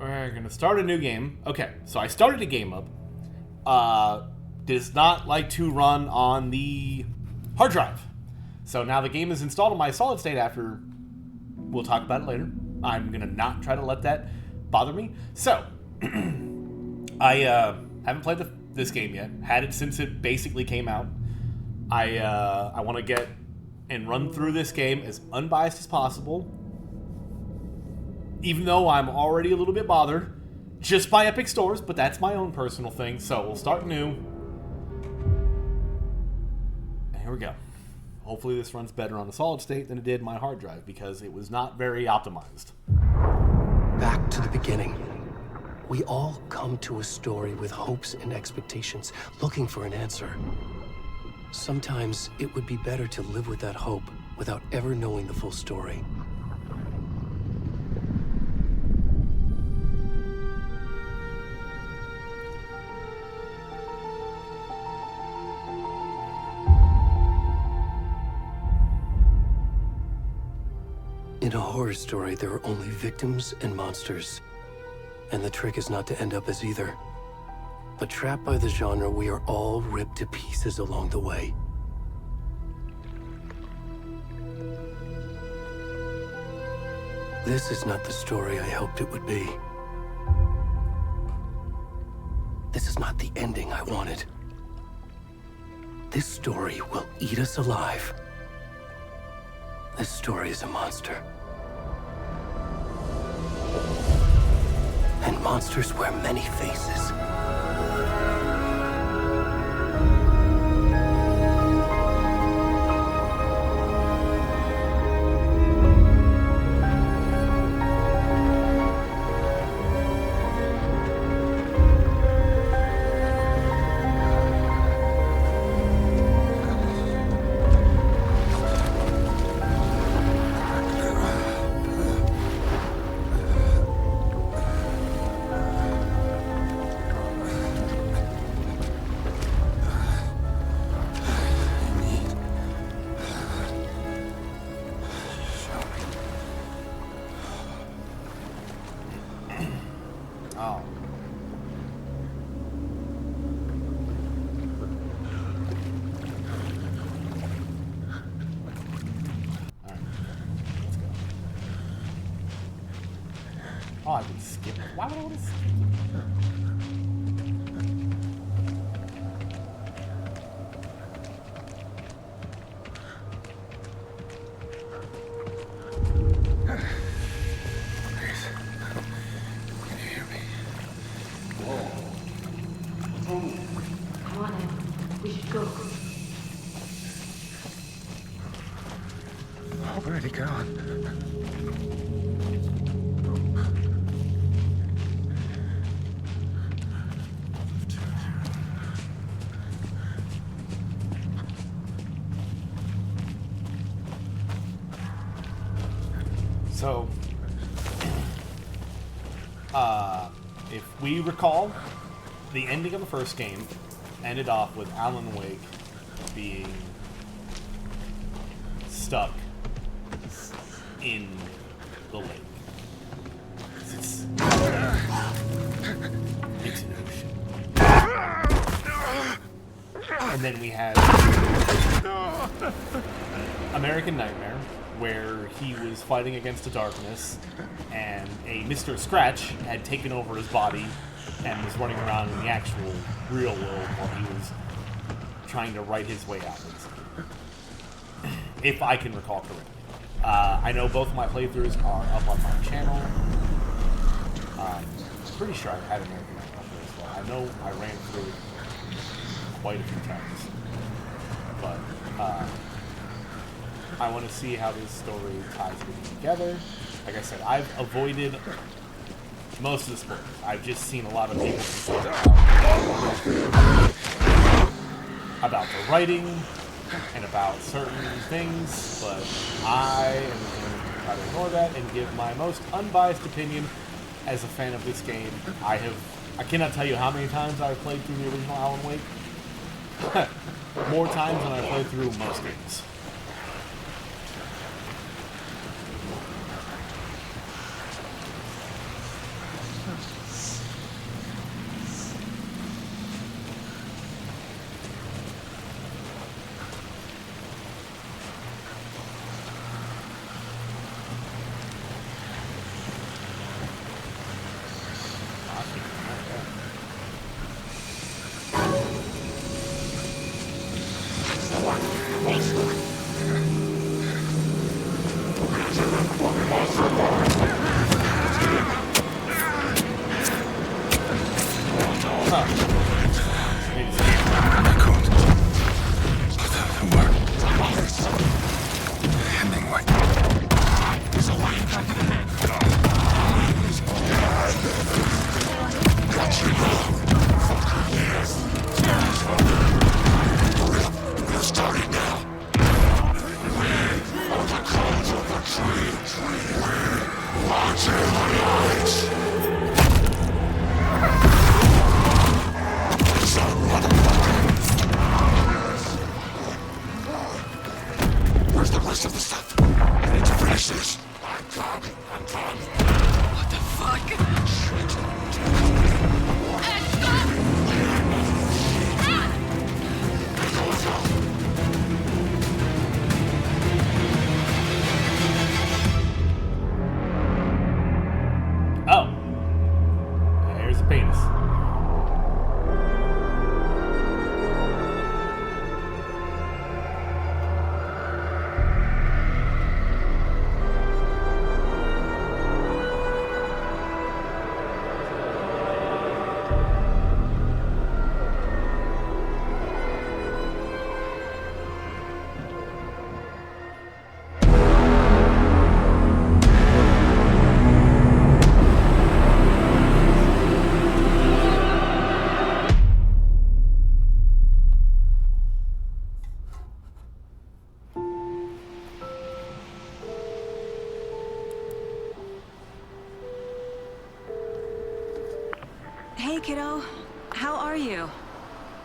We're gonna start a new game. Okay, so I started a game up. Does not like to run on the hard drive. So now the game is installed on my solid state after. We'll talk about it later. I'm gonna not try to let that bother me. So, I haven't played this game yet. Had it since it basically came out. I want to get and run through this game as unbiased as possible. Even though I'm already a little bit bothered just by Epic Stores, but that's my own personal thing. So we'll start new. And here we go. Hopefully this runs better on the solid state than it did my hard drive, because it was not very optimized. Back to the beginning. We all come to a story with hopes and expectations, looking for an answer. Sometimes it would be better to live with that hope without ever knowing the full story. In a horror story, there are only victims and monsters. And the trick is not to end up as either. But trapped by the genre, we are all ripped to pieces along the way. This is not the story I hoped it would be. This is not the ending I wanted. This story will eat us alive. This story is a monster. And monsters wear many faces. Oh, I can skip it. Why would I want to skip Please. Can you hear me? Tony, come on in. We should go. Oh, where'd he gone? So, if we recall, the ending of the first game ended off with Alan Wake being stuck in the lake. It's an ocean. And then we had American Nightmare, where he was fighting against the darkness, and a Mr. Scratch had taken over his body and was running around in the actual real world while he was trying to write his way out, if I can recall correctly. I know both of my playthroughs are up on my channel. Pretty sure I had American Nightmare up there as well. I know I ran through it quite a few times. But, I want to see how this story ties everything together. Like I said, I've avoided most of the spoilers. I've just seen a lot of people complain about the writing and about certain things, but I am going to try to ignore that and give my most unbiased opinion as a fan of this game. I cannot tell you how many times I've played through the original Alan Wake. More times than I've played through most games. Where's the rest of the stuff? I need to finish this. I'm coming. What the fuck? Stop! Oh. Here's the penis. Hey, kiddo. How are you?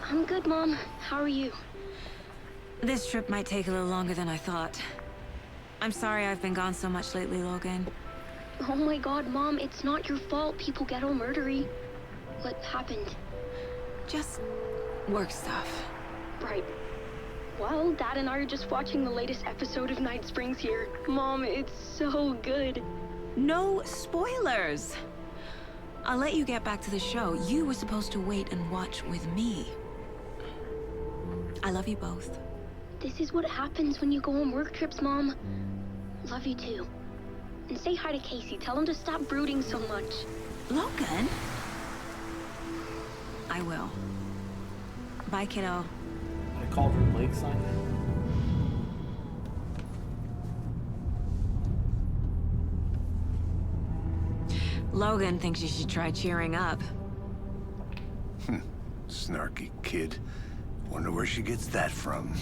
I'm good, Mom. How are you? This trip might take a little longer than I thought. I'm sorry I've been gone so much lately, Logan. Oh my god, Mom, it's not your fault people get all murdery. What happened? Just work stuff. Right. Well, Dad and I are just watching the latest episode of Night Springs here. Mom, it's so good. No spoilers! I'll let you get back to the show. You were supposed to wait and watch with me. I love you both. This is what happens when you go on work trips, Mom. Love you too. And say hi to Casey. Tell him to stop brooding so much. Logan? I will. Bye, kiddo. I called her Lake sign. Logan thinks you should try cheering up. Snarky kid. Wonder where she gets that from.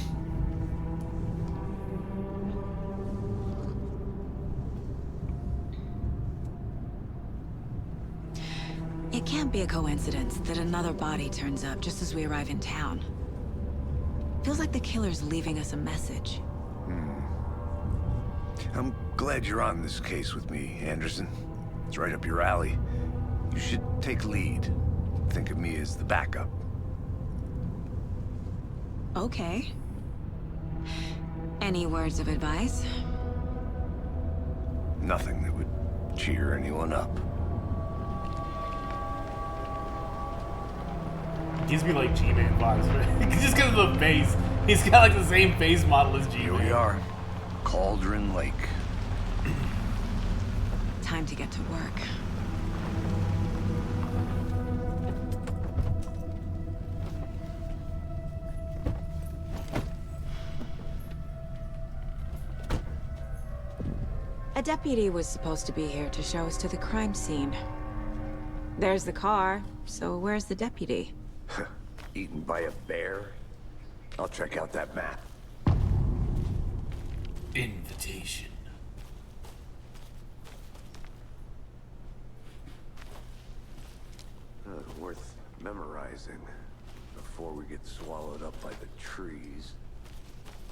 It can't be a coincidence that another body turns up just as we arrive in town. Feels like the killer's leaving us a message. I'm glad you're on this case with me, Anderson. It's right up your alley. You should take lead. Think of me as the backup. Okay. Any words of advice? Nothing that would cheer anyone up. Gives me like G-Man vibes, right? Just because of the face. He's got like the same face model as G-Man. Here we are. Cauldron Lake. Time to get to work. A deputy was supposed to be here to show us to the crime scene. There's the car, so where's the deputy? Eaten by a bear? I'll check out that map. Invitation. Worth memorizing before we get swallowed up by the trees.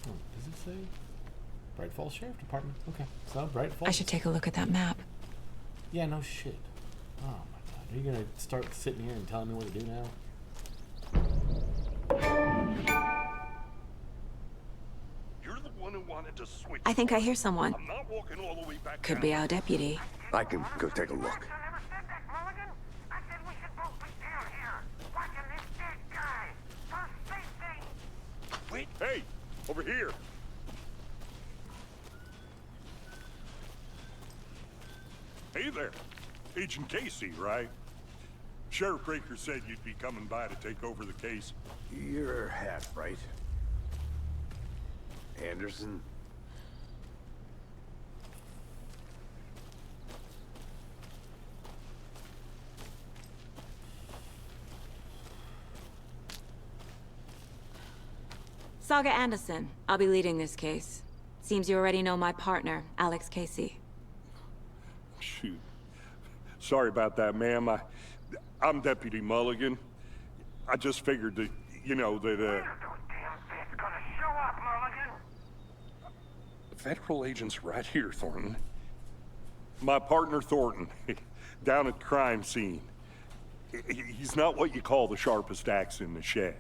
Oh, does it say? Bright Falls Sheriff Department. Okay, so Bright Falls. I should take a look at that map. Yeah, no shit. Oh my god, are you gonna start sitting here and telling me what to do now? You're the one who wanted to switch. I think I hear someone. I'm not walking all the way back. Could be our deputy. I can go take a look. Wait, hey, over here. Hey there, Agent Casey, right? Sheriff Raker said you'd be coming by to take over the case. You're half right. Anderson? Saga Anderson. I'll be leading this case. Seems you already know my partner, Alex Casey. Shoot. Sorry about that, ma'am. I'm Deputy Mulligan. I just figured that, you know, that, The federal agent's right here, Thornton. My partner, Thornton, down at the crime scene. He's not what you call the sharpest axe in the shed.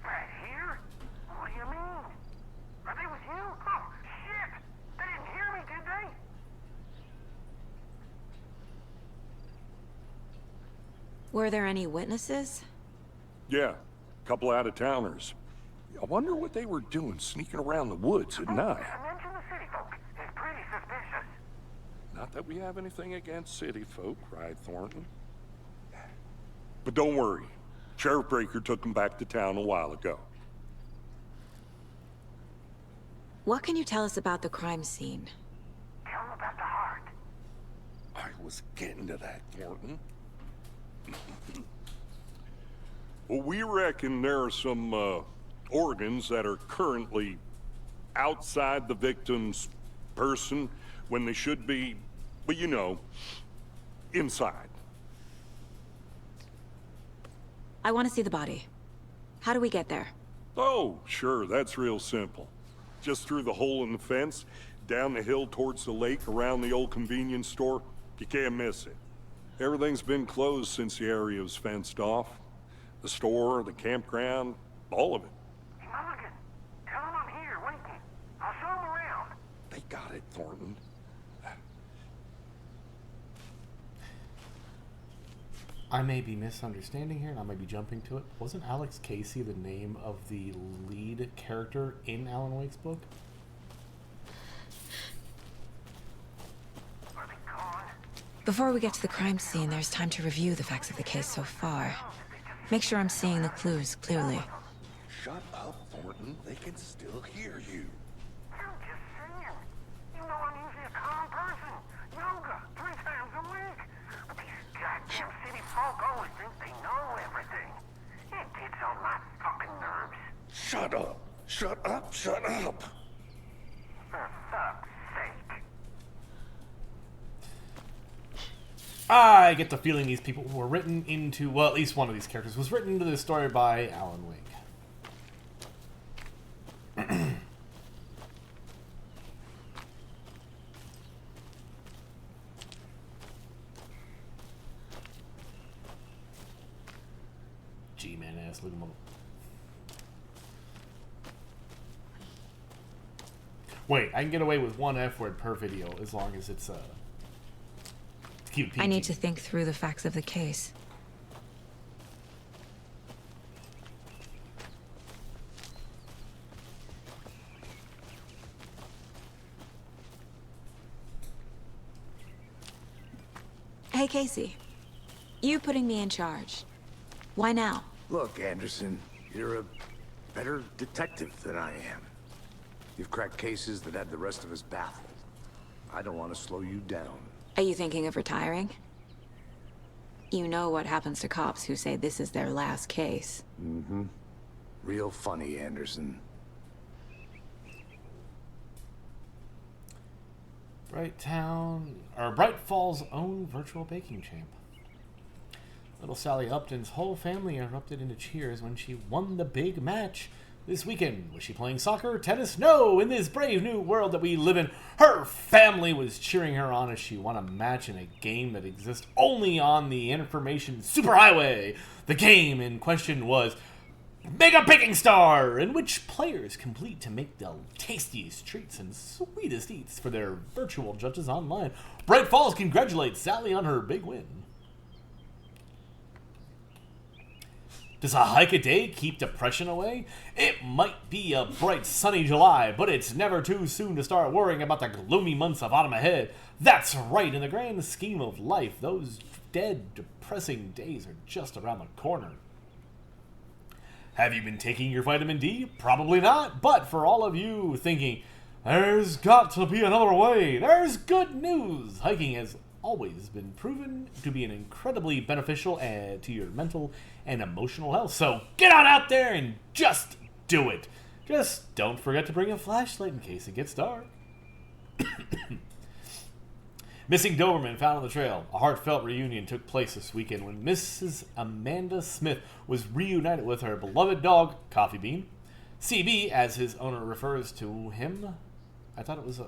Right here? What do you mean? Are they with you? Oh, shit! They didn't hear me, did they? Were there any witnesses? Yeah, a couple out-of-towners. I wonder what they were doing sneaking around the woods at night. Mention the city folk. It's pretty suspicious. Not that we have anything against city folk, right, Thornton? But don't worry. Sheriff Breaker took them back to town a while ago. What can you tell us about the crime scene? Tell them about the heart. I was getting to that, Thornton. Well, we reckon there are some, organs that are currently outside the victim's person when they should be, but you know, inside. I want to see the body. How do we get there? Oh, sure, that's real simple. Just through the hole in the fence, down the hill towards the lake, around the old convenience store. You can't miss it. Everything's been closed since the area was fenced off. The store, the campground, all of it. Mulligan, tell them I'm here waiting. I'll show them around. They got it, Thornton. I may be misunderstanding here, and I may be jumping to it. Wasn't Alex Casey the name of the lead character in Alan Wake's book? Are they gone? Before we get to the crime scene, there's time to review the facts of the case so far. Make sure I'm seeing the clues clearly. Shut up, Thornton. They can still hear you. I'm just saying. You know I'm usually a calm person. Yoga 3 times a week. But these goddamn city folk always think they know everything. It gets on my fucking nerves. Shut up. Shut up. Shut up. For fuck's sake. I get the feeling these people were written into, well, at least one of these characters was written into this story by Alan Wake. G-man ass, look at him up. Wait, I can get away with one F-word per video as long as it's, keep it PG. I need to think through the facts of the case. Hey, Casey. You putting me in charge. Why now? Look, Anderson, you're a better detective than I am. You've cracked cases that had the rest of us baffled. I don't want to slow you down. Are you thinking of retiring? You know what happens to cops who say this is their last case. Mm-hmm. Real funny, Anderson. Bright Falls' own virtual baking champ. Little Sally Upton's whole family erupted into cheers when she won the big match this weekend. Was she playing soccer, tennis? No! In this brave new world that we live in, her family was cheering her on as she won a match in a game that exists only on the information superhighway. The game in question was Mega Baking Star, in which players complete to make the tastiest treats and sweetest eats for their virtual judges online. Bright Falls congratulates Sally on her big win. Does a hike a day keep depression away? It might be a bright sunny July, but it's never too soon to start worrying about the gloomy months of autumn ahead. That's right, in the grand scheme of life, those dead, depressing days are just around the corner. Have you been taking your vitamin D? Probably not, but for all of you thinking, there's got to be another way, there's good news. Hiking has always been proven to be an incredibly beneficial to your mental and emotional health. So get on out there and just do it. Just don't forget to bring a flashlight in case it gets dark. Missing Doberman found on the trail. A heartfelt reunion took place this weekend when Mrs. Amanda Smith was reunited with her beloved dog, Coffee Bean. CB, as his owner refers to him. I thought it was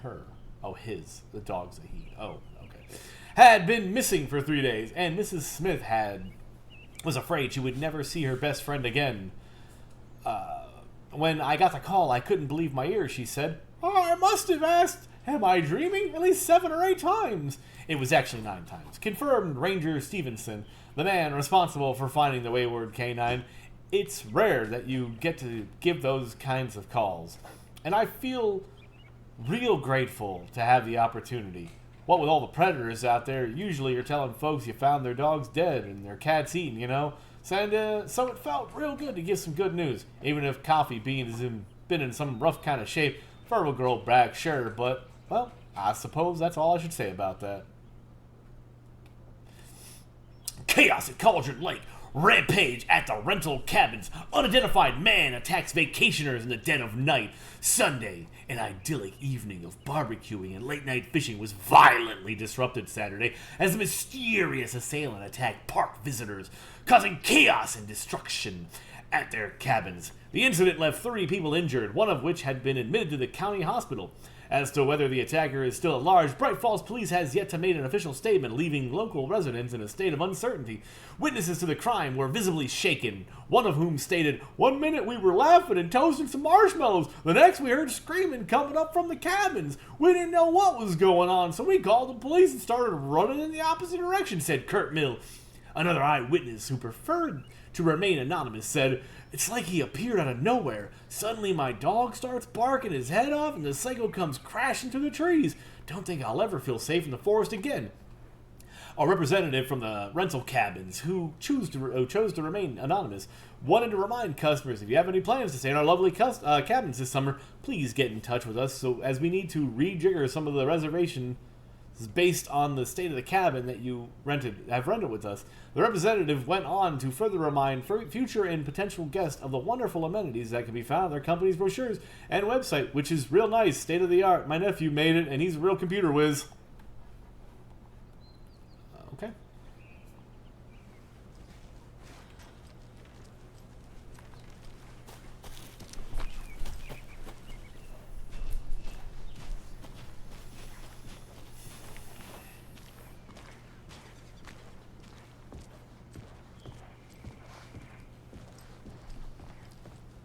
her. Oh, his. The dog's a he. Oh, okay. Had been missing for 3 days, and Mrs. Smith was afraid she would never see her best friend again. When I got the call, I couldn't believe my ears, she said. Oh, I must have asked, am I dreaming? At least 7 or 8 times. It was actually 9 times. Confirmed Ranger Stevenson, the man responsible for finding the wayward canine. It's rare that you get to give those kinds of calls. And I feel real grateful to have the opportunity. What with all the predators out there, usually you're telling folks you found their dogs dead and their cats eaten, you know? So it felt real good to give some good news, even if Coffee Bean has been in some rough kind of shape. Fertile girl brag, sure, but, well, I suppose that's all I should say about that. Chaos at Cauldron Lake. Rampage at the rental cabins. Unidentified man attacks vacationers in the dead of night. Sunday, an idyllic evening of barbecuing and late-night fishing was violently disrupted Saturday as a mysterious assailant attacked park visitors, causing chaos and destruction at their cabins. The incident left 3 people injured, one of which had been admitted to the county hospital. As to whether the attacker is still at large, Bright Falls Police has yet to make an official statement, leaving local residents in a state of uncertainty. Witnesses to the crime were visibly shaken, one of whom stated, "One minute we were laughing and toasting some marshmallows, the next we heard screaming coming up from the cabins. We didn't know what was going on, so we called the police and started running in the opposite direction," said Kurt Mill. Another eyewitness, who preferred to remain anonymous, said, "It's like he appeared out of nowhere. Suddenly my dog starts barking his head off and the psycho comes crashing through the trees. Don't think I'll ever feel safe in the forest again." A representative from the rental cabins, who chose to remain anonymous, wanted to remind customers, if you have any plans to stay in our lovely cabins this summer, please get in touch with us, so as we need to rejigger some of the reservations based on the state of the cabin that you have rented with us. The representative went on to further remind future and potential guests of the wonderful amenities that can be found in their company's brochures and website, which is real nice, state of the art. My nephew made it, and he's a real computer whiz. Okay.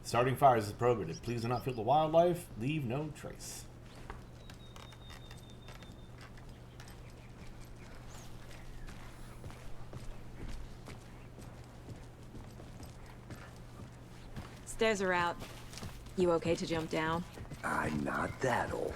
Starting fires is prohibited. Please do not kill the wildlife. Leave no trace. Stairs are out. You okay to jump down? I'm not that old.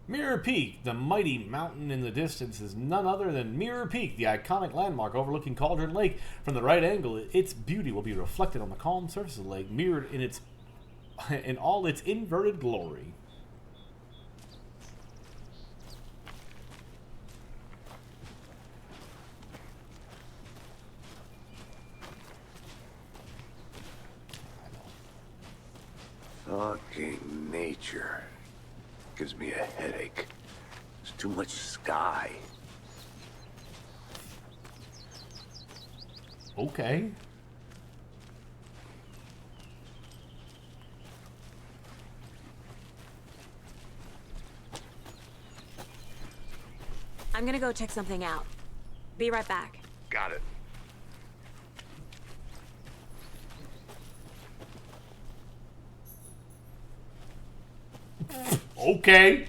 Mirror Peak, the mighty mountain in the distance, is none other than Mirror Peak, the iconic landmark overlooking Cauldron Lake. From the right angle, its beauty will be reflected on the calm surface of the lake, mirrored in all its inverted glory. Fucking nature. Gives me a headache. There's too much sky. Okay. I'm gonna go check something out. Be right back. Got it. Okay.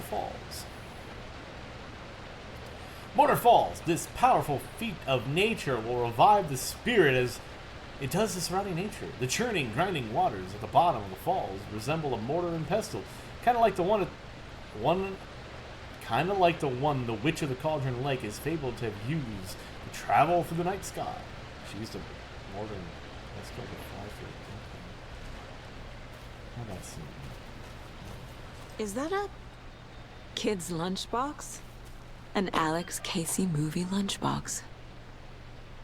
Falls. Mortar Falls. This powerful feat of nature will revive the spirit as it does the surrounding nature. The churning, grinding waters at the bottom of the falls resemble a mortar and pestle, kind of like the one the Witch of the Cauldron Lake is fabled to have used to travel through the night sky. She used a mortar and pestle to fly through. How about seem? Is that a kid's lunchbox? An Alex Casey movie lunchbox.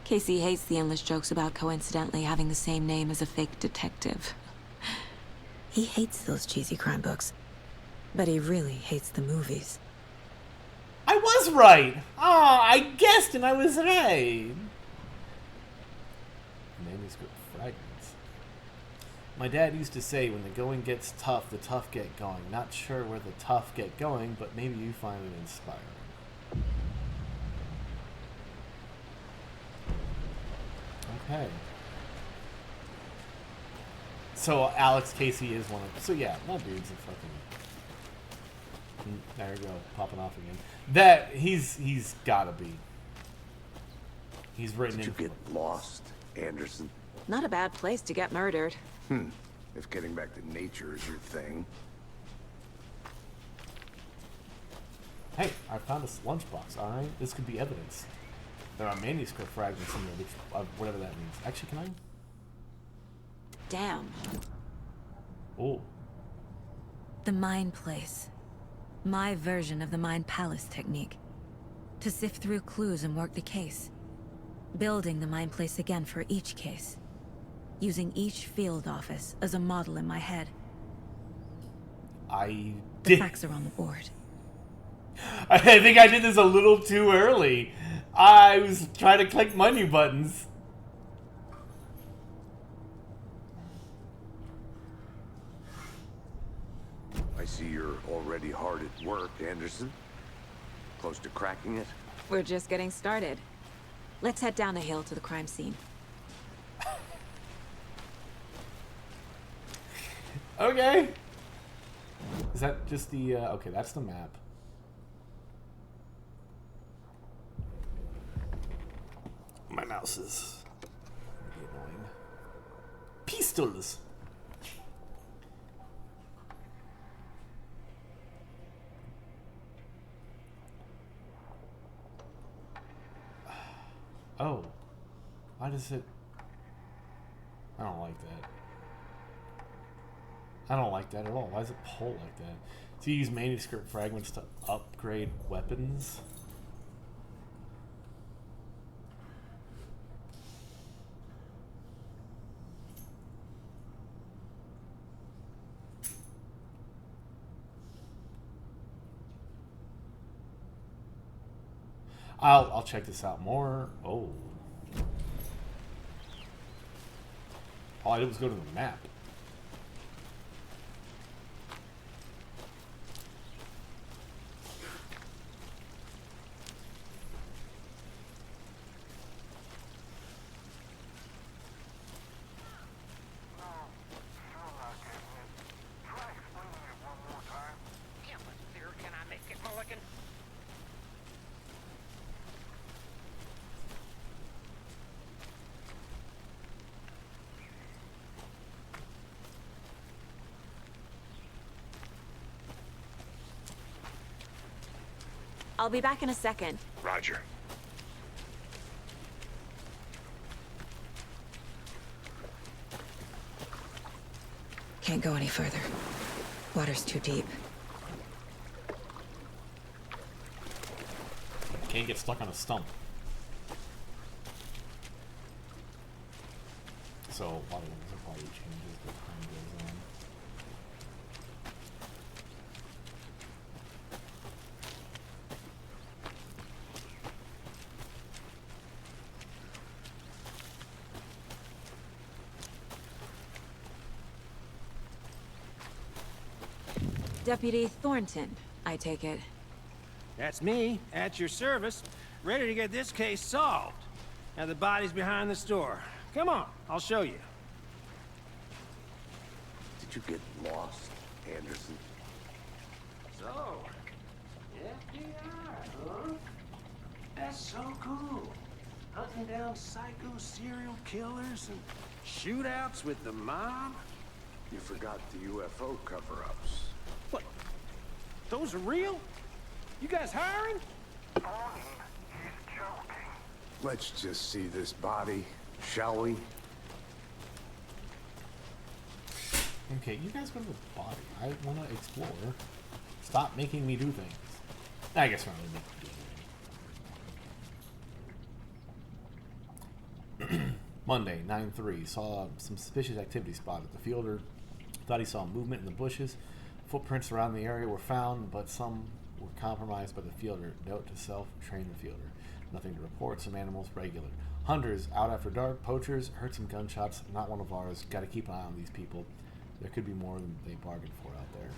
Casey hates the endless jokes about coincidentally having the same name as a fake detective. He hates those cheesy crime books, but he really hates the movies. I was right! Ah, I guessed and I was right! Manuscript fragments. My dad used to say, when the going gets tough, the tough get going. Not sure where the tough get going, but maybe you find it inspiring. Okay. So Alex Casey is one of... So yeah, that dude's a fucking... There you go, popping off again. That, he's gotta be. He's written in... Did you get lost, Anderson? Not a bad place to get murdered. If getting back to nature is your thing. Hey, I found this lunchbox, alright? This could be evidence. There are manuscript fragments in there, which, whatever that means. Actually, can I? Damn. Oh. The Mind Place. My version of the Mind Palace technique. To sift through clues and work the case. Building the Mind Place again for each case. Using each field office as a model in my head. The facts are on the board. I think I did this a little too early. I was trying to click menu buttons. I see you're already hard at work, Anderson. Close to cracking it? We're just getting started. Let's head down the hill to the crime scene. Okay. Is that just the... okay, that's the map. My mouse is annoying. Pistols. Oh. Why does it... I don't like that. I don't like that at all. Why does it pull like that? So you use manuscript fragments to upgrade weapons? I'll check this out more. Oh. All I did was go to the map. I'll be back in a second. Roger. Can't go any further. Water's too deep. Can't get stuck on a stump. So a lot of things will probably change as the time goes on. Deputy Thornton, I take it. That's me, at your service, ready to get this case solved. Now the body's behind the store. Come on, I'll show you. Did you get lost, Anderson? So, FBI, huh? That's so cool. Hunting down psycho serial killers and shootouts with the mob. You forgot the UFO cover-ups. What? Those are real? You guys hiring? He's joking. Let's just see this body, shall we? Okay, you guys go to the body. I want to explore. Stop making me do things. I guess we're not really making me do anything. Monday, 9/3. Saw some suspicious activity spotted. The fielder thought he saw movement in the bushes. Footprints around the area were found, but some were compromised by the fielder. Note to self, train the fielder. Nothing to report. Some animals regular. Hunters out after dark. Poachers heard some gunshots. Not one of ours. Got to keep an eye on these people. There could be more than they bargained for out there.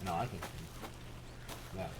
No, I can that way.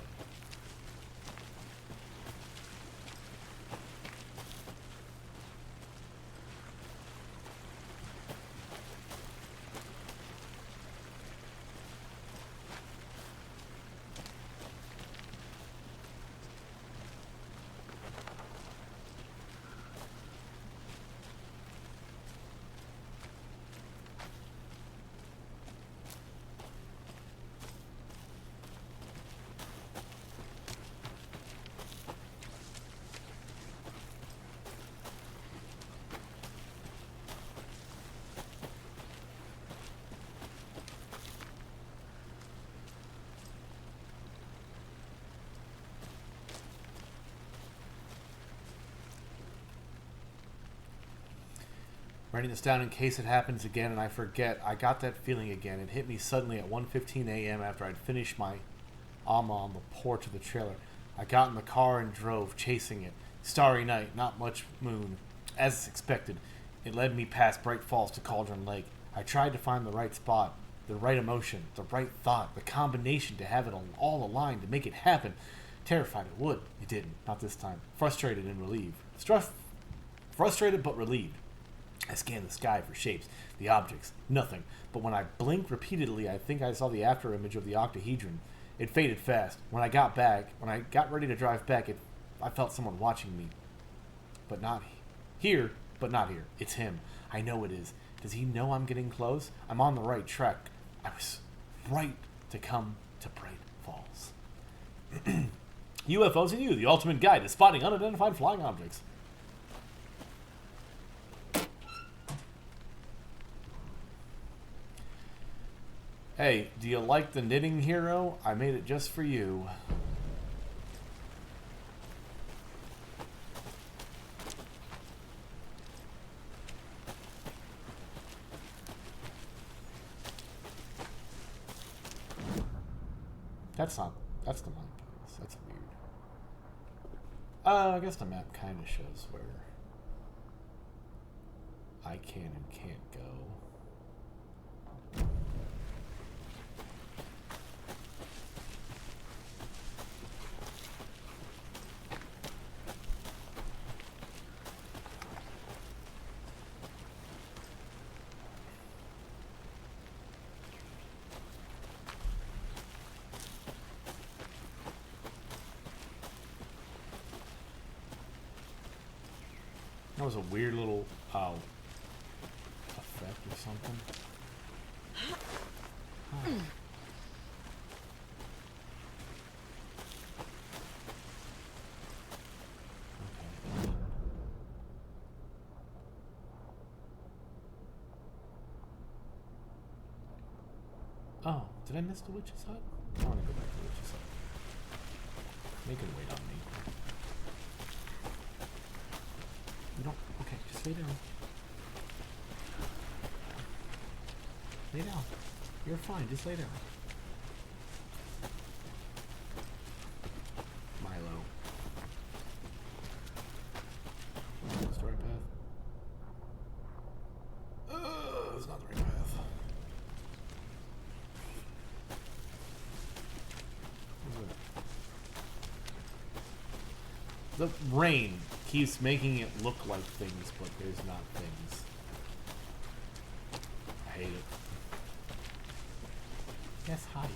Writing this down in case it happens again and I forget. I got that feeling again. It hit me suddenly at 1:15 a.m. after I'd finished my Alma on the porch of the trailer. I got in the car and drove, chasing it. Starry night, not much moon. As expected, it led me past Bright Falls to Cauldron Lake. I tried to find the right spot, the right emotion, the right thought, the combination to have it all aligned to make it happen. Terrified it would. It didn't. Not this time. Frustrated and relieved. Frustrated but relieved. I scanned the sky for shapes, the objects, nothing. But when I blinked repeatedly, I think I saw the after image of the octahedron. It faded fast. When I got ready to drive back, I felt someone watching me. But not here, but not here. It's him. I know it is. Does he know I'm getting close? I'm on the right track. I was right to come to Bright Falls. UFOs and You, the ultimate guide to spotting unidentified flying objects. Hey, do you like the knitting hero? I made it just for you. That's the map. That's weird. I guess the map kind of shows where I can and can't go. That was a weird little effect or something. Oh, did I miss the witch's hut? I want to go back to the witch's hut. Make her wait on me. You don't. Okay, just lay down. Lay down. You're fine. Just lay down. Milo. That's the right path. That's not the right path. The rain keeps making it look like things, but there's not things. I hate it. Yes, hi.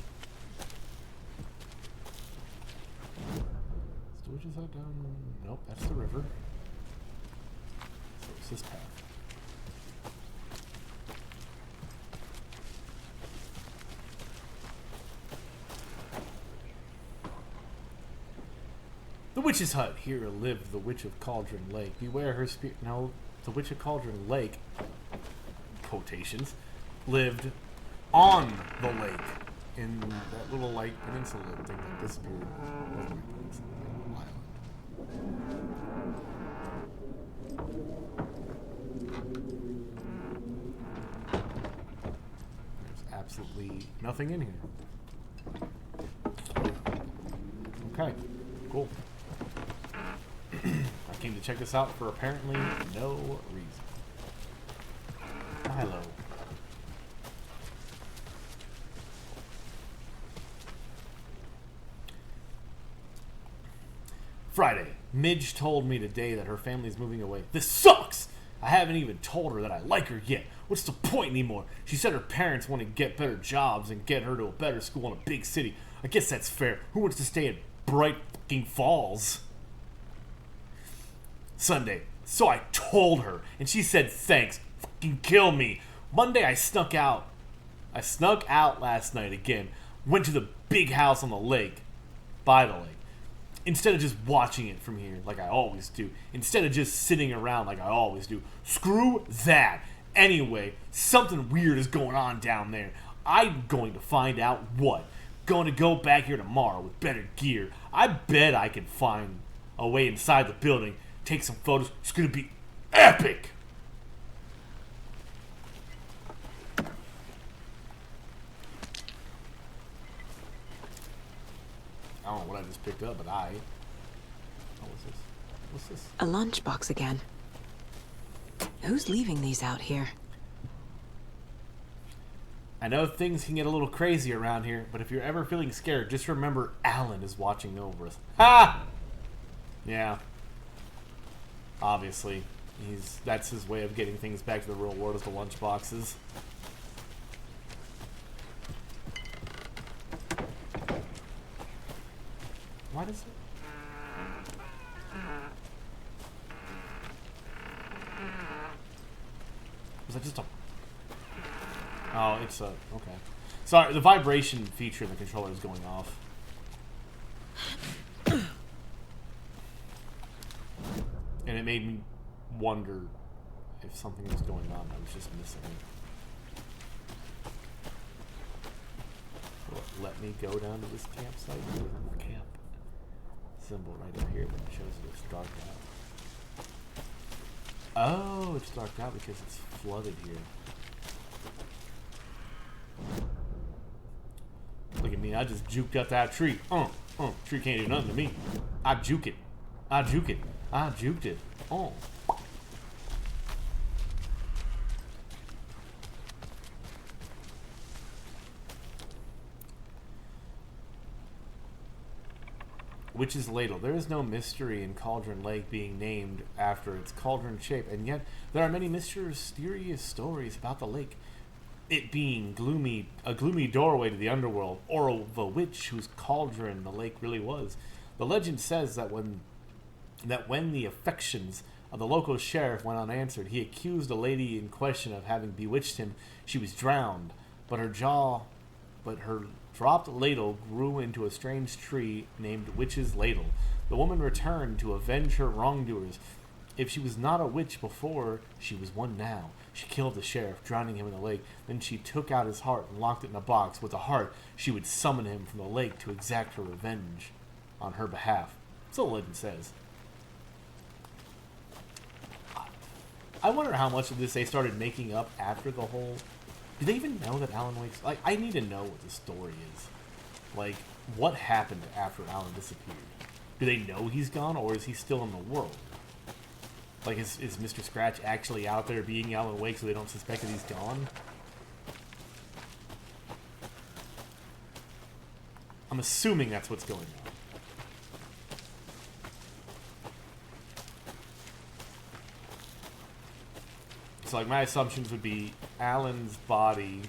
Storage is that down? Nope, that's the river. So it's this path. The witch's hut. Here lived the witch of Cauldron Lake. Beware her spirit. No, the witch of Cauldron Lake, quotations, lived on the lake in that little like peninsula thing that disappeared. Wasn't a peninsula, island. There's absolutely nothing in here. Okay, cool. I came to check this out for apparently no reason. Milo. Friday. Midge told me today that her family's moving away. This sucks! I haven't even told her that I like her yet. What's the point anymore? She said her parents want to get better jobs and get her to a better school in a big city. I guess that's fair. Who wants to stay in Bright fucking Falls? Sunday. So I told her, and she said thanks. Fucking kill me. Monday I snuck out. I snuck out last night again. Went to the big house on the lake. By the lake. Instead of just watching it from here like I always do. Instead of just sitting around like I always do. Screw that. Anyway, something weird is going on down there. I'm going to find out what. Going to go back here tomorrow with better gear. I bet I can find a way inside the building. Take some photos. It's going to be epic. I don't know what I just picked up, but oh, what's this? What's this? A lunchbox again. Who's leaving these out here? I know things can get a little crazy around here, but if you're ever feeling scared, just remember Alan is watching over us. Ha! Yeah. Obviously. That's his way of getting things back to the real world, is the lunchboxes. Why does it? Was that just a... Oh, it's a... Okay. Sorry, the vibration feature in the controller is going off. And it made me wonder if something was going on. I was just missing it. Will it let me go down to this campsite? There's a camp symbol right up here that shows that it's dark out. Oh, it's dark out because it's flooded here. Look at me, I just juked up that tree. Tree can't do nothing to me. I juke it. I juke it. I juked it. Oh. Witch's Ladle. There is no mystery in Cauldron Lake being named after its cauldron shape, and yet there are many mysterious stories about the lake. It being a gloomy doorway to the underworld, or of a witch whose cauldron the lake really was. The legend says that when the affections of the local sheriff went unanswered, he accused the lady in question of having bewitched him. She was drowned, but her jaw but her dropped ladle grew into a strange tree named Witch's Ladle. The woman returned to avenge her wrongdoers. If she was not a witch before, she was one now. She killed the sheriff, drowning him in the lake. Then she took out his heart and locked it in a box. With the heart, she would summon him from the lake to exact her revenge on her behalf. So the legend says. I wonder how much of this they started making up after the whole... Do they even know that Alan Wake's... Like, I need to know what the story is. Like, what happened after Alan disappeared? Do they know he's gone, or is he still in the world? Like, is Mr. Scratch actually out there being Alan Wake so they don't suspect that he's gone? I'm assuming that's what's going on. So, like, my assumptions would be Alan's body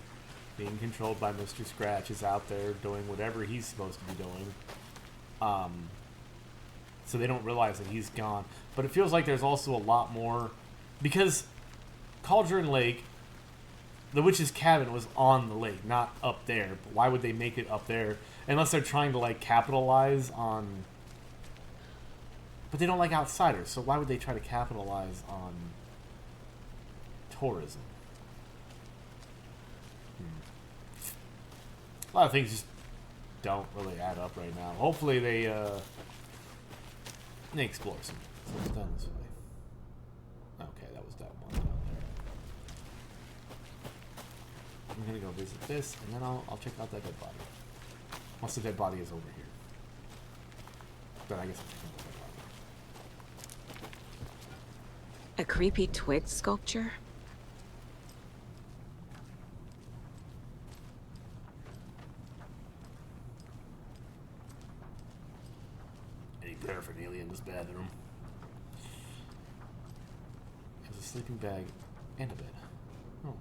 being controlled by Mr. Scratch is out there doing whatever he's supposed to be doing. So they don't realize that he's gone. But it feels like there's also a lot more... Because Cauldron Lake, the witch's cabin was on the lake, not up there. But why would they make it up there? Unless they're trying to, like, capitalize on... But they don't like outsiders, so why would they try to capitalize on tourism? A lot of things just don't really add up right now. Hopefully they explore some. So it's down this way. Okay, that was that one down there. I'm gonna go visit this, and then I'll check out that dead body. Once the dead body is over here. But I guess I'll check out the dead body. A creepy twig sculpture? Paraphernalia in this bathroom. There's a sleeping bag and a bed. Oh.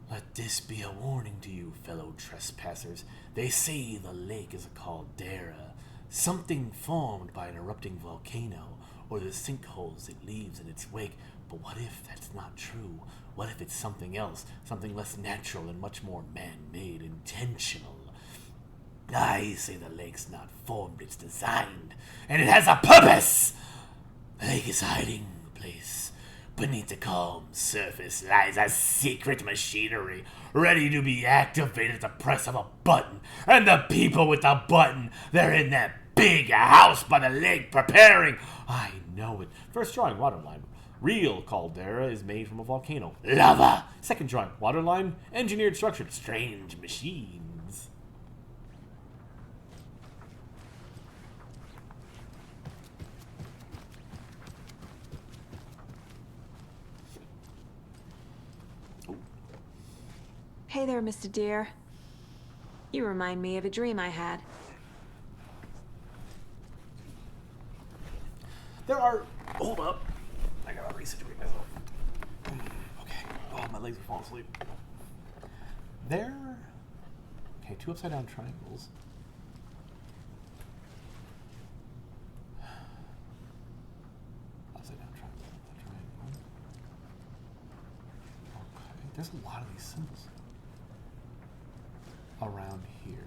Let this be a warning to you, fellow trespassers. They say the lake is a caldera, something formed by an erupting volcano, or the sinkholes it leaves in its wake. But what if that's not true? What if it's something else, something less natural and much more man-made, intentional? I say the lake's not formed, it's designed, and it has a purpose! The lake is hiding place. Beneath the calm surface lies a secret machinery, ready to be activated at the press of a button. And the people with the button, they're in that big house by the lake preparing. I know it. First drawing, waterline. Real caldera is made from a volcano. Lava! Second drawing, waterline. Engineered structure. Strange machines. Hey there, Mr. Deer. You remind me of a dream I had. There are... Hold up. I gotta resituate myself. Okay. Oh, my legs are falling asleep. There... Okay, 2 upside down triangles. Upside down triangle. Okay, there's a lot of these symbols around here.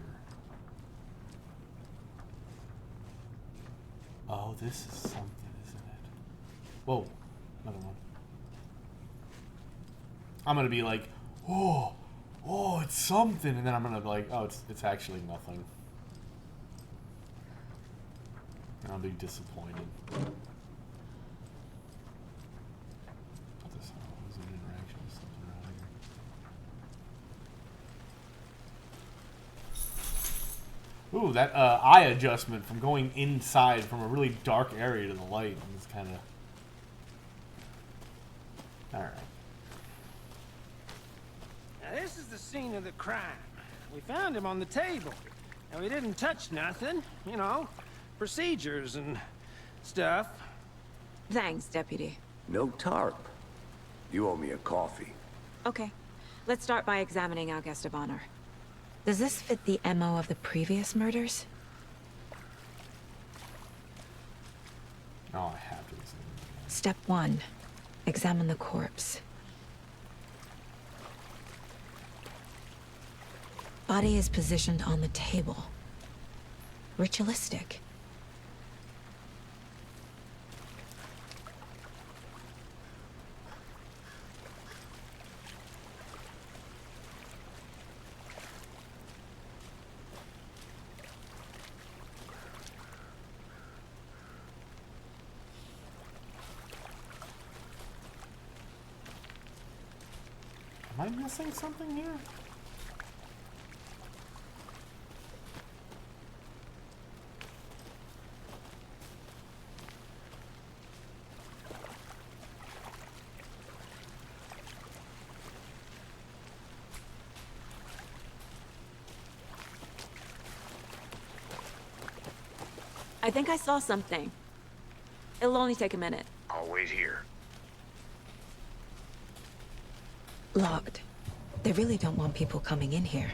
Oh, this is something, isn't it? Whoa, another one. I'm gonna be like, oh, it's something, and then I'm gonna be like, oh, it's actually nothing. And I'll be disappointed. What this is an interaction with something around here. Ooh, that eye adjustment from going inside from a really dark area to the light is kind of... Alright. Now, this is the scene of the crime. We found him on the table. And we didn't touch nothing. You know, procedures and stuff. Thanks, Deputy. No tarp. You owe me a coffee. Okay. Let's start by examining our guest of honor. Does this fit the MO of the previous murders? Oh, I have to listen. Step 1. Examine the corpse. Body is positioned on the table. Ritualistic. Am I missing something here? I think I saw something. It'll only take a minute. I'll wait here. Locked. They really don't want people coming in here.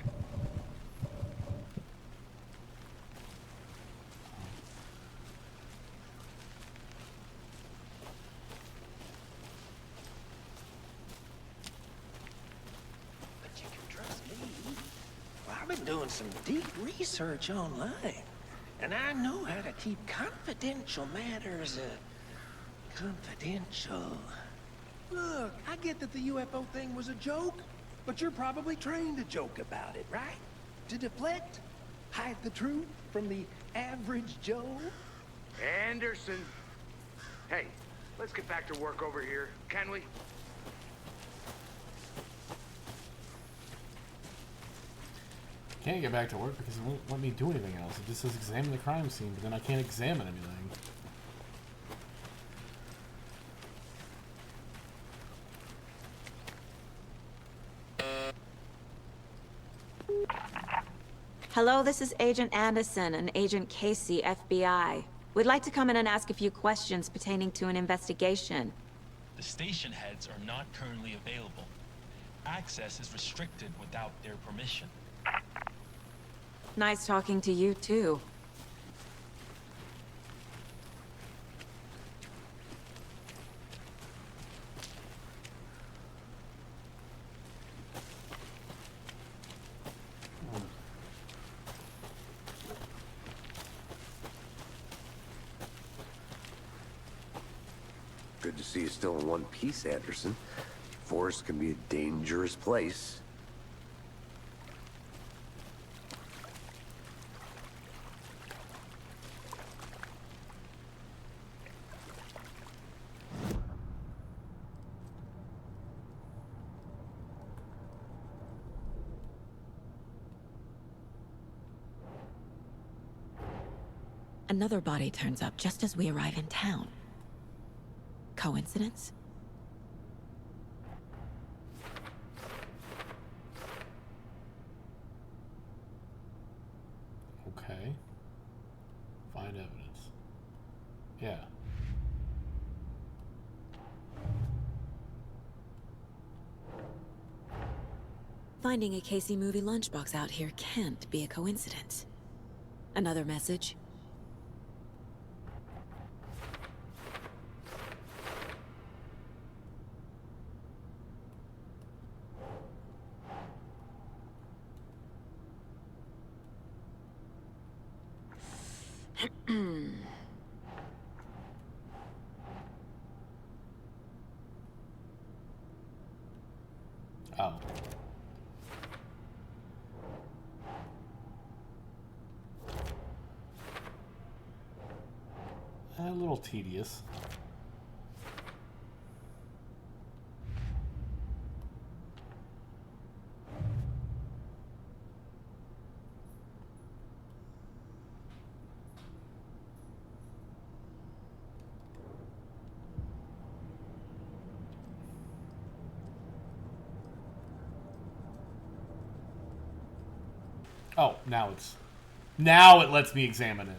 But you can trust me. Well, I've been doing some deep research online. And I know how to keep confidential matters, confidential. Look, I get that the UFO thing was a joke, but you're probably trained to joke about it, right? To deflect? Hide the truth from the average Joe? Anderson! Hey, let's get back to work over here, can we? Can't get back to work because it won't let me do anything else. It just says examine the crime scene, but then I can't examine anything. Hello, this is Agent Anderson and Agent Casey, FBI. We'd like to come in and ask a few questions pertaining to an investigation. The station heads are not currently available. Access is restricted without their permission. Nice talking to you, too. Good to see you still in one piece, Anderson. Forest can be a dangerous place. Another body turns up just as we arrive in town. Coincidence? Okay. Find evidence. Yeah. Finding a Casey movie lunchbox out here can't be a coincidence. Another message? Oh. A little tedious. Oh, now it lets me examine it.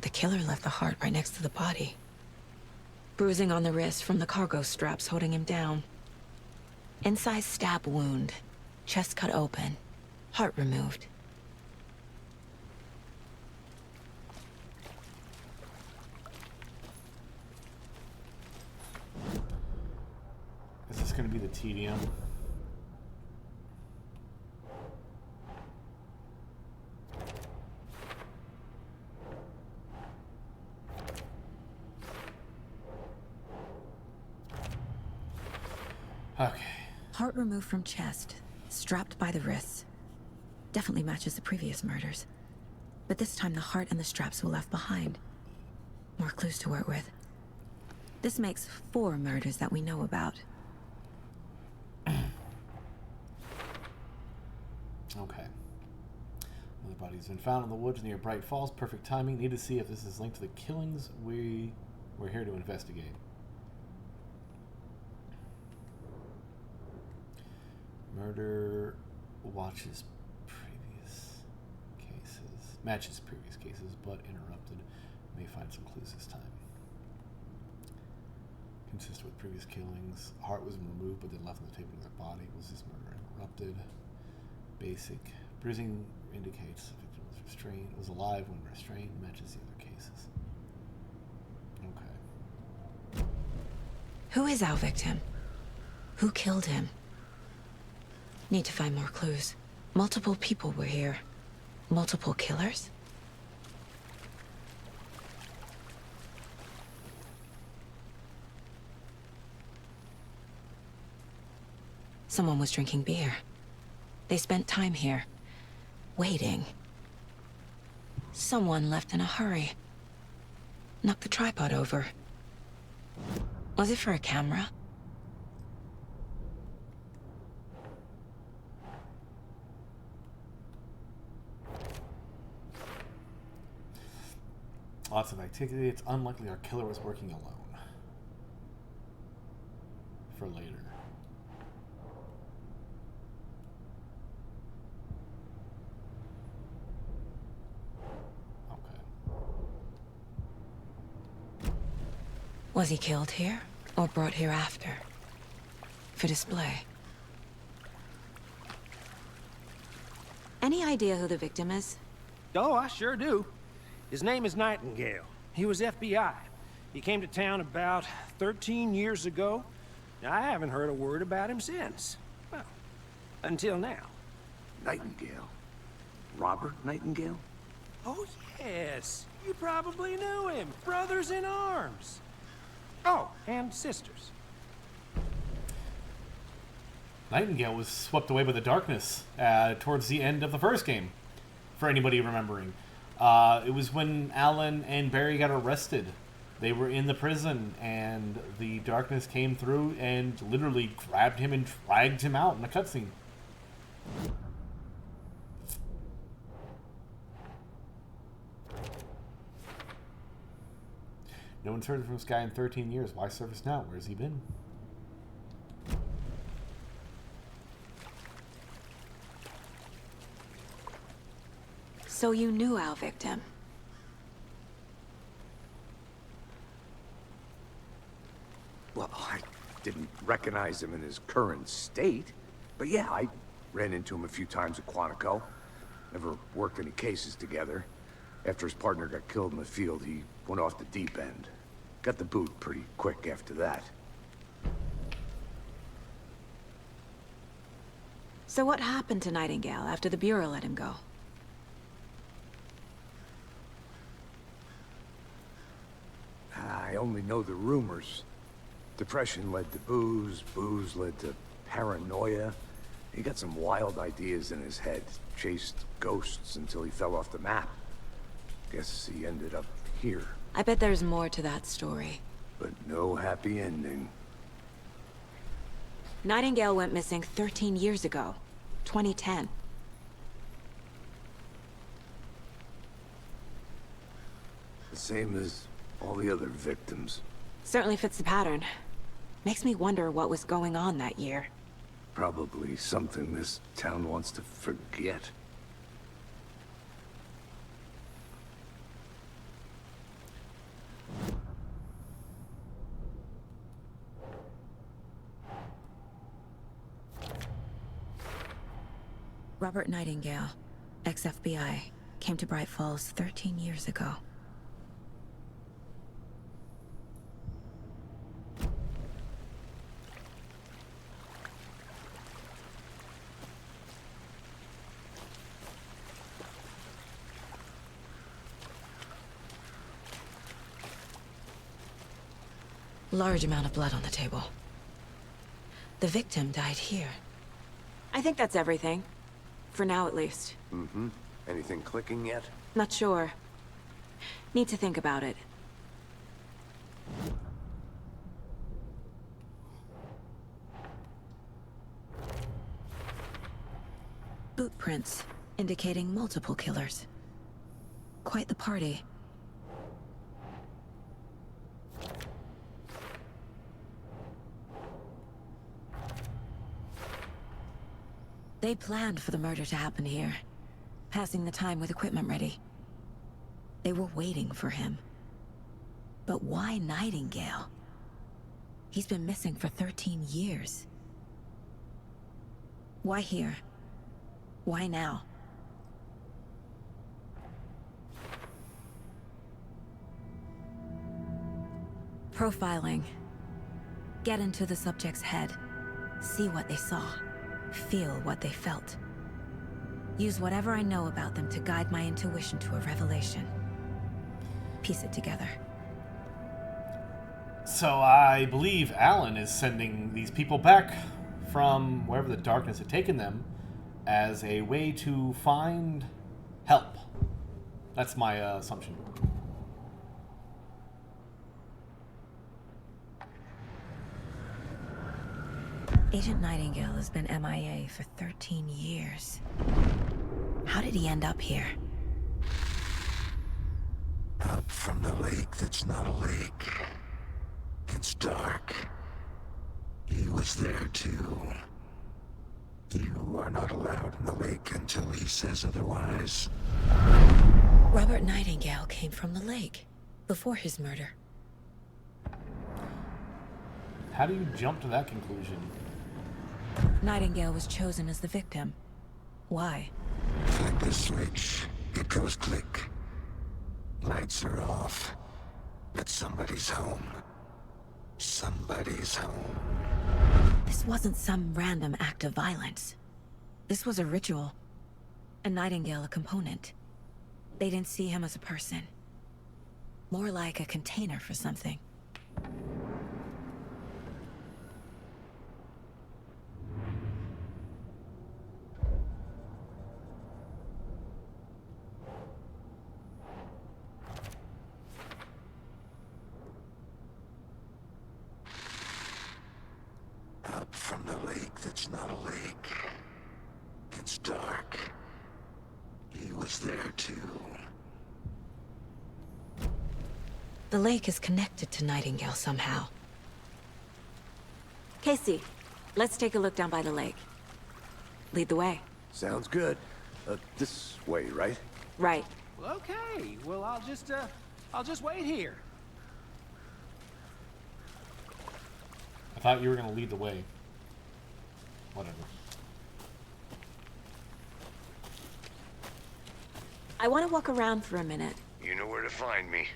The killer left the heart right next to the body. Bruising on the wrist from the cargo straps holding him down. Inside stab wound. Chest cut open. Heart removed. Is this going to be the tedium? Okay. Heart removed from chest, strapped by the wrists. Definitely matches the previous murders. But this time the heart and the straps were left behind. More clues to work with. This makes 4 murders that we know about. Okay. Another body's been found in the woods near Bright Falls. Perfect timing. Need to see if this is linked to the killings we're here to investigate. Murder watches previous cases. Matches previous cases, but interrupted. May find some clues this time. Consistent with previous killings. Heart was removed, but then left on the table with the body. Was this murder interrupted? Basic. Bruising indicates the victim was restrained. Was alive when restrained. Matches the other cases. Okay. Who is our victim? Who killed him? Need to find more clues. Multiple people were here. Multiple killers? Someone was drinking beer. They spent time here, waiting. Someone left in a hurry. Knocked the tripod over. Was it for a camera? Lots of activity. It's unlikely our killer was working alone. For later. Was he killed here, or brought here after? For display. Any idea who the victim is? Oh, I sure do. His name is Nightingale. He was FBI. He came to town about 13 years ago. I haven't heard a word about him since. Well, until now. Nightingale? Robert Nightingale? Oh, yes. You probably knew him. Brothers in arms. Oh, and sisters. Nightingale was swept away by the darkness towards the end of the first game, for anybody remembering. It was when Alan and Barry got arrested. They were in the prison, and the darkness came through and literally grabbed him and dragged him out in a cutscene. No one's heard from this guy in 13 years. Why service now? Where's he been? So you knew our victim? Well, I didn't recognize him in his current state. But yeah, I ran into him a few times at Quantico. Never worked any cases together. After his partner got killed in the field, he went off the deep end. Got the boot pretty quick after that. So what happened to Nightingale after the Bureau let him go? I only know the rumors. Depression led to booze, booze led to paranoia. He got some wild ideas in his head, chased ghosts until he fell off the map. Guess he ended up here. I bet there's more to that story. But no happy ending. Nightingale went missing 13 years ago, 2010. The same as all the other victims. Certainly fits the pattern. Makes me wonder what was going on that year. Probably something this town wants to forget. Robert Nightingale, ex-FBI, came to Bright Falls 13 years ago. Large amount of blood on the table. The victim died here. I think that's everything. For now, at least. Mm-hmm. Anything clicking yet? Not sure. Need to think about it. Boot prints, indicating multiple killers. Quite the party. They planned for the murder to happen here, passing the time with equipment ready. They were waiting for him. But why Nightingale? He's been missing for 13 years. Why here? Why now? Profiling. Get into the subject's head. See what they saw. Feel what they felt. Use whatever I know about them to guide my intuition to a revelation. Piece it together. So I believe Alan is sending these people back from wherever the darkness had taken them as a way to find help. That's my assumption. Agent Nightingale has been MIA for 13 years. How did he end up here? Up from the lake that's not a lake. It's dark. He was there too. You are not allowed in the lake until he says otherwise. Robert Nightingale came from the lake, before his murder. How do you jump to that conclusion? Nightingale was chosen as the victim. Why? Flick the switch. It goes click. Lights are off. But somebody's home. Somebody's home. This wasn't some random act of violence. This was a ritual. And Nightingale a component. They didn't see him as a person. More like a container for something. Up from the lake that's not a lake. It's dark. He was there too. The lake is connected to Nightingale somehow. Casey, let's take a look down by the lake. Lead the way. Sounds good. This way, right? Right. Well, okay. Well, I'll just wait here. I thought you were going to lead the way. Whatever. I want to walk around for a minute. You know where to find me.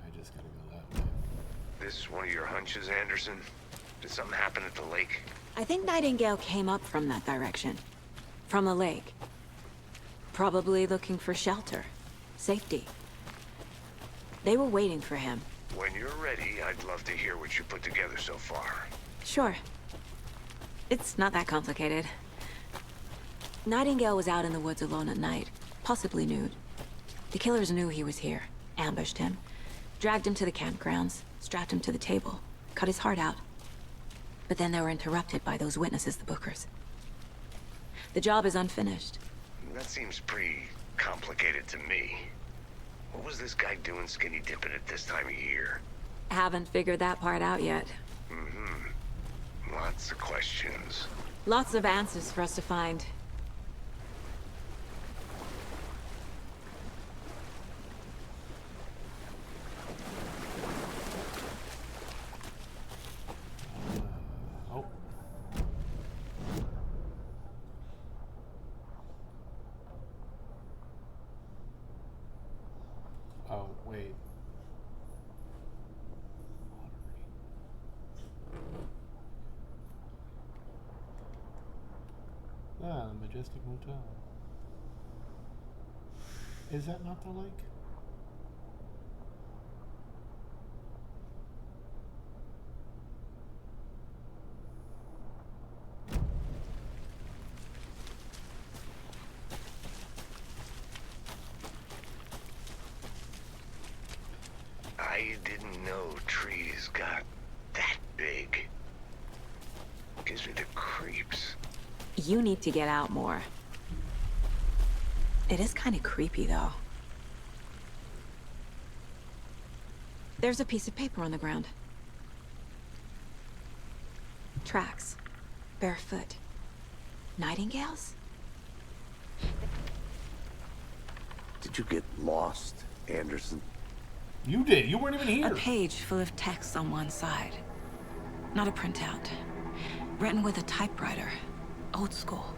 I just gotta go that way. This one of your hunches, Anderson? Did something happen at the lake? I think Nightingale came up from that direction. From the lake. Probably looking for shelter. Safety. They were waiting for him. When you're ready, I'd love to hear what you put together so far. Sure. It's not that complicated. Nightingale was out in the woods alone at night, possibly nude. The killers knew he was here, ambushed him, dragged him to the campgrounds, strapped him to the table, cut his heart out. But then they were interrupted by those witnesses, the Bookers. The job is unfinished. That seems pretty complicated to me. What was this guy doing skinny dipping at this time of year? Haven't figured that part out yet. Mm-hmm. Lots of questions. Lots of answers for us to find. Oh. Oh, wait. Ah, the Majestic Motel. Is that not the lake? I didn't know trees got that big. Gives me the creeps. You need to get out more. It is kind of creepy, though. There's a piece of paper on the ground. Tracks. Barefoot. Nightingales? Did you get lost, Anderson? You did. You weren't even here. A page full of text on one side. Not a printout. Written with a typewriter. Old school.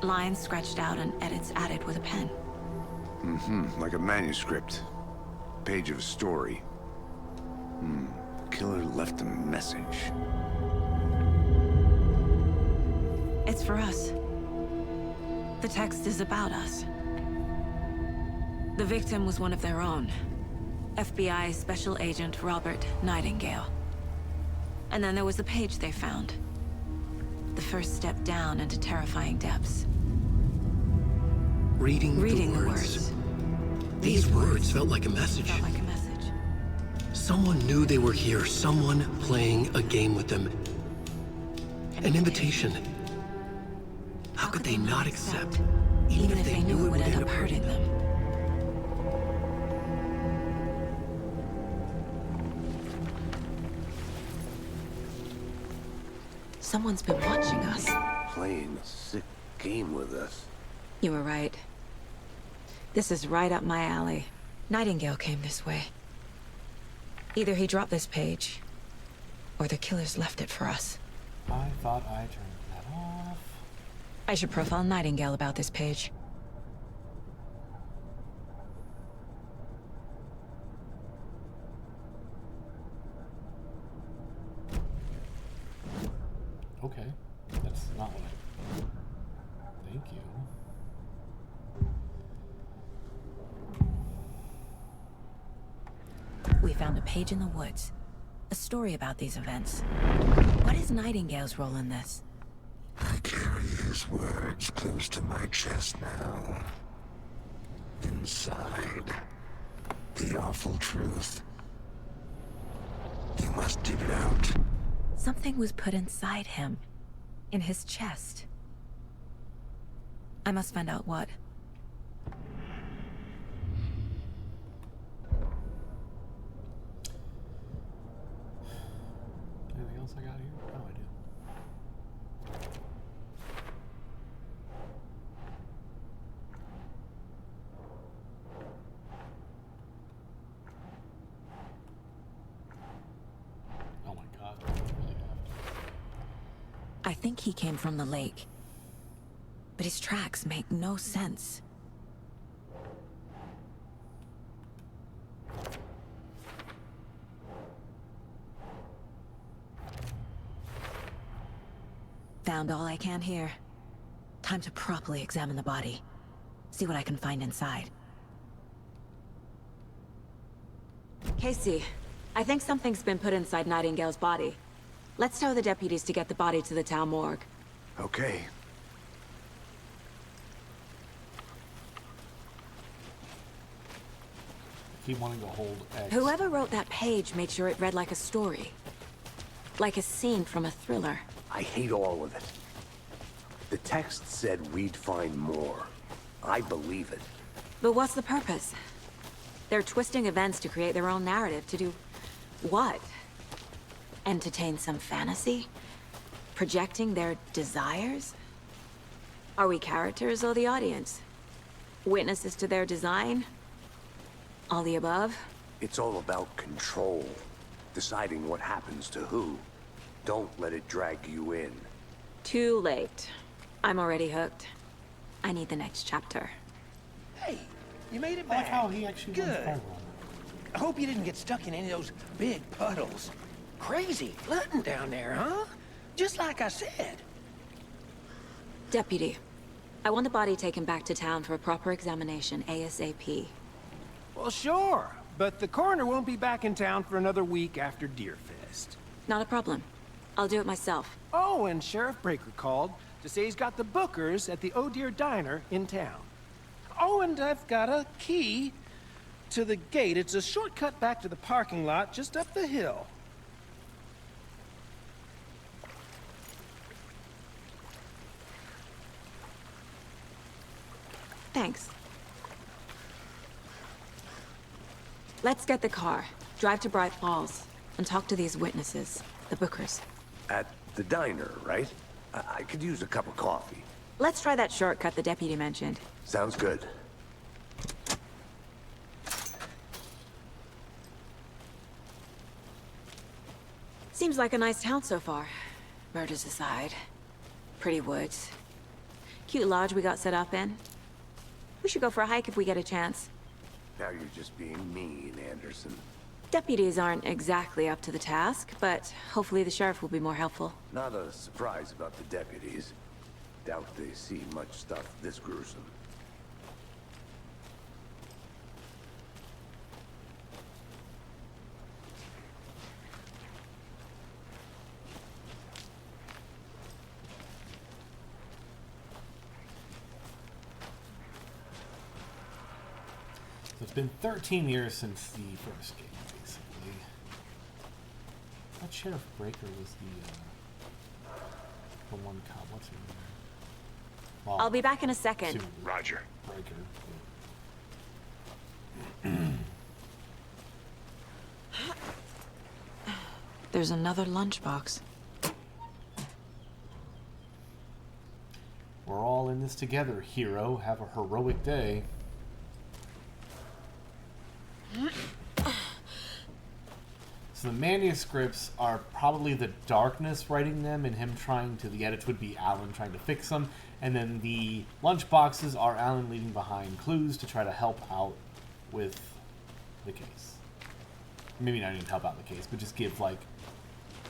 Lines scratched out and edits added with a pen. Mm-hmm. Like a manuscript. Page of a story. Killer left a message. It's for us. The text is about us. The victim was one of their own. FBI Special Agent Robert Nightingale. And then there was the page they found. The first step down into terrifying depths. Reading the words. These words felt like a message. Felt like a message. Someone knew they were here. Someone playing a game with them. An invitation. How could they not accept? Even if they knew it would end up hurting them. Someone's been watching us. Playing a sick game with us. You were right. This is right up my alley. Nightingale came this way. Either he dropped this page, or the killers left it for us. I thought I turned that off. I should profile Nightingale about this page. Okay. That's not what I... Thank you. We found a page in the woods. A story about these events. What is Nightingale's role in this? I carry his words close to my chest now. Inside, the awful truth. You must dig it out. Something was put inside him. In his chest. I must find out what. Anything else I got here? Oh, I do. Oh my god, I really have to. I think he came from the lake. But his tracks make no sense. Found all I can here. Time to properly examine the body. See what I can find inside. Casey, I think something's been put inside Nightingale's body. Let's tell the deputies to get the body to the town morgue. Okay. Keep wanting to hold X. Whoever wrote that page made sure it read like a story. Like a scene from a thriller. I hate all of it. The text said we'd find more. I believe it. But what's the purpose? They're twisting events to create their own narrative to do... what? Entertain some fantasy? Projecting their desires? Are we characters or the audience? Witnesses to their design? All the above? It's all about control. Deciding what happens to who. Don't let it drag you in. Too late. I'm already hooked. I need the next chapter. Hey, you made it I like back. how he actually runs Good. Firewall. I hope you didn't get stuck in any of those big puddles. Crazy flooding down there, huh? Just like I said. Deputy, I want the body taken back to town for a proper examination ASAP. Well, sure. But the coroner won't be back in town for another week after Deerfest. Not a problem. I'll do it myself. Oh, and Sheriff Breaker called to say he's got the Bookers at the Oh Dear Diner in town. Oh, and I've got a key to the gate. It's a shortcut back to the parking lot just up the hill. Thanks. Let's get the car, drive to Bright Falls, and talk to these witnesses, the Bookers. At the diner, right? I could use a cup of coffee. Let's try that shortcut the deputy mentioned. Sounds good. Seems like a nice town so far. Murders aside. Pretty woods. Cute lodge we got set up in. We should go for a hike if we get a chance. Now you're just being mean, Anderson. Deputies aren't exactly up to the task, but hopefully the sheriff will be more helpful. Not a surprise about the deputies. Doubt they see much stuff this gruesome. So it's been 13 years since the first game, basically. That Sheriff Breaker was the one cop. What's her name? Well, I'll be back in a second. Sue Roger. Breaker. There's another lunchbox. We're all in this together, hero. Have a heroic day. So the manuscripts are probably the Darkness writing them, and him trying to, the edits would be Alan trying to fix them, and then the lunchboxes are Alan leaving behind clues to try to help out with the case. Maybe not even help out the case, but just give, like,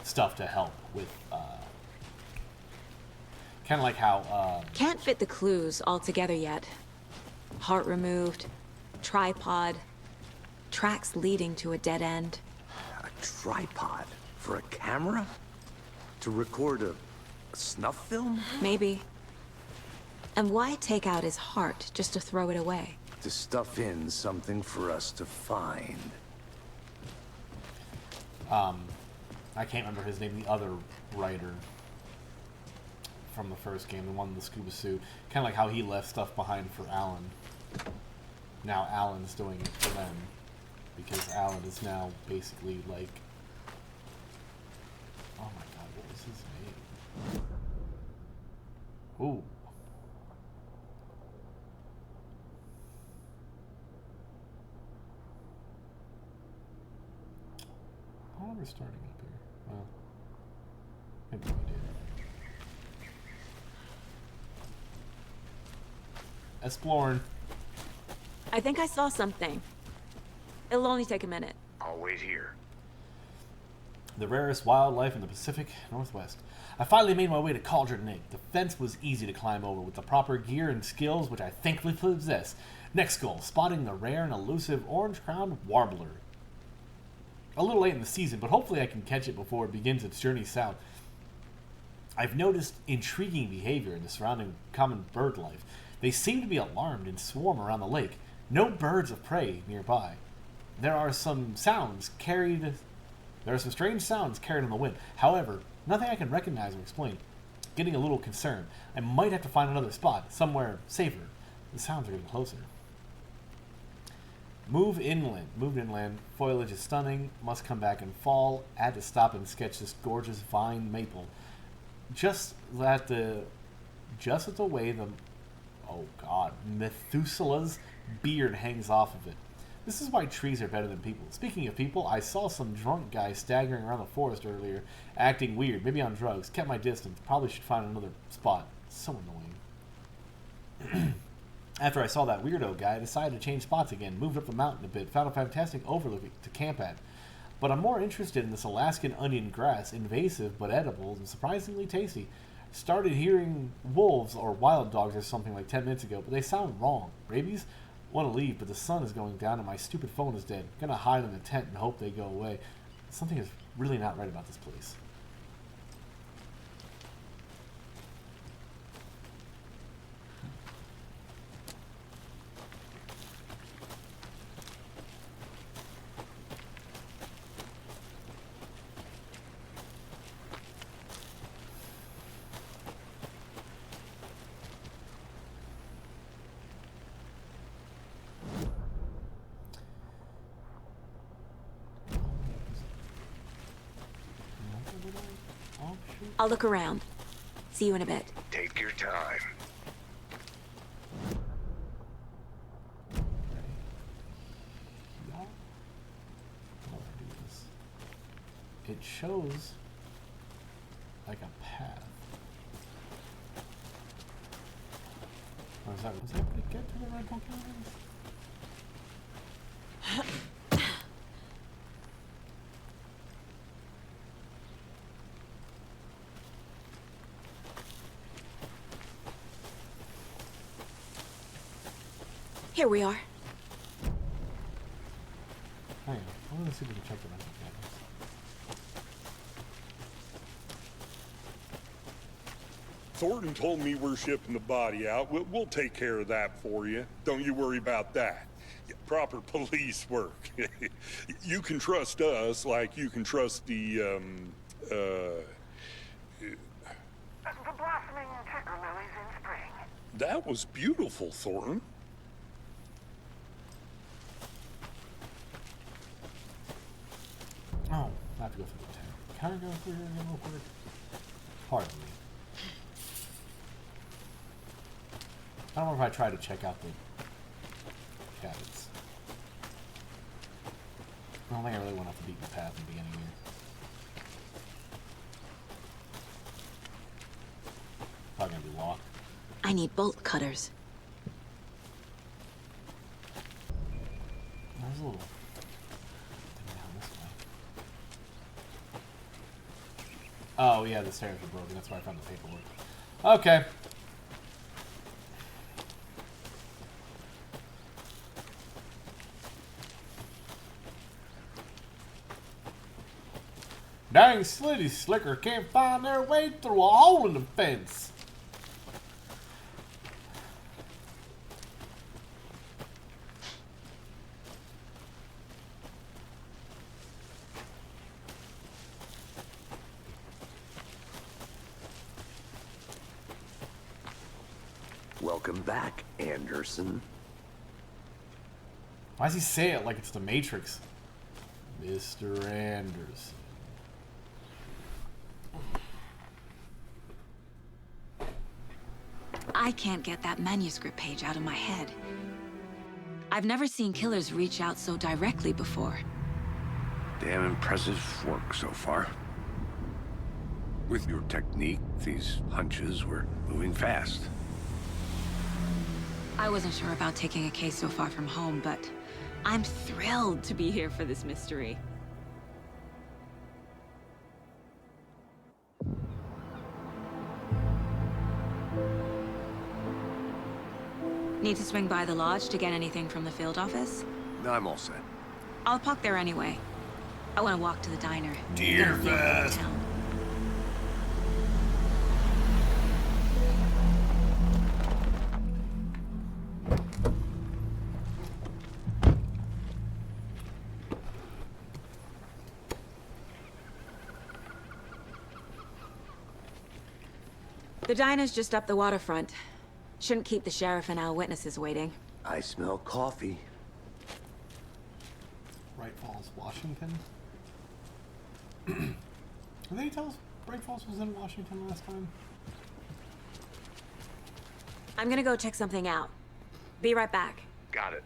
stuff to help with, kind of like how, Can't fit the clues all together yet. Heart removed, tripod, tracks leading to a dead end. A tripod? For a camera? To record a snuff film? Maybe. And why take out his heart just to throw it away? To stuff in something for us to find. I can't remember his name, the other writer from the first game, the one in the scuba suit. Kind of like how he left stuff behind for Alan. Now Alan's doing it for them. Because Alan is now basically like... Oh my god, what was his name? Ooh. Oh, we're starting up here. Well, maybe we did. Exploring. I think I saw something. It'll only take a minute. I'll wait here. The rarest wildlife in the Pacific Northwest. I finally made my way to Cauldron Lake. The fence was easy to climb over with the proper gear and skills, which I thankfully possess. Next goal, spotting the rare and elusive orange-crowned warbler. A little late in the season, but hopefully I can catch it before it begins its journey south. I've noticed intriguing behavior in the surrounding common bird life. They seem to be alarmed and swarm around the lake. No birds of prey nearby. There are some strange sounds carried on the wind. However, nothing I can recognize or explain. Getting a little concerned. I might have to find another spot, somewhere safer. The sounds are getting closer. Moved inland. Foliage is stunning. Must come back in fall. Had to stop and sketch this gorgeous vine maple. just at the way the, oh god, Methuselah's beard hangs off of it. This is why trees are better than people. Speaking of people, I saw some drunk guy staggering around the forest earlier, acting weird, maybe on drugs. Kept my distance. Probably should find another spot. So annoying. After I saw that weirdo guy, I decided to change spots again, moved up the mountain a bit, found a fantastic overlook to camp at. But I'm more interested in this Alaskan onion grass, invasive but edible and surprisingly tasty. Started hearing wolves or wild dogs or something like 10 minutes ago, but they sound wrong. Rabies? Want to leave, but the sun is going down and my stupid phone is dead. Gonna hide in the tent and hope they go away. Something is really not right about this place. I'll look around. See you in a bit. Take your time. It shows like a path. Or was that to get to the red Pokemon? Here we are. Hang on. I want to see if we can check the rental cabins. Thornton told me we're shipping the body out. We'll take care of that for you. Don't you worry about that. Proper police work. You can trust us like you can trust the blossoming tiger lilies in spring. That was beautiful, Thornton. Oh, I have to go through the tent. Can I go through here again real quick? Pardon me. I don't know if I try to check out the cabins. I don't think I really went off the beaten path in the beginning here. Probably gonna be locked. I need bolt cutters. There's a little... down this way. Oh, yeah, the stairs were broken. That's where I found the paperwork. Okay. Dang Slitty Slicker can't find their way through a hole in the fence. Welcome back, Anderson. Why does he say it like it's the Matrix? Mr. Anderson. I can't get that manuscript page out of my head. I've never seen killers reach out so directly before. Damn impressive work so far. With your technique, these hunches were moving fast. I wasn't sure about taking a case so far from home, but I'm thrilled to be here for this mystery. Need to swing by the lodge to get anything from the field office? No, I'm all set. I'll park there anyway. I want to walk to the diner. Dear Get a feel for the town. The diner's just up the waterfront. Shouldn't keep the sheriff and our witnesses waiting. I smell coffee. Wright Falls, Washington. Did they tell us Bright Falls was in Washington last time? I'm gonna go check something out. Be right back. Got it.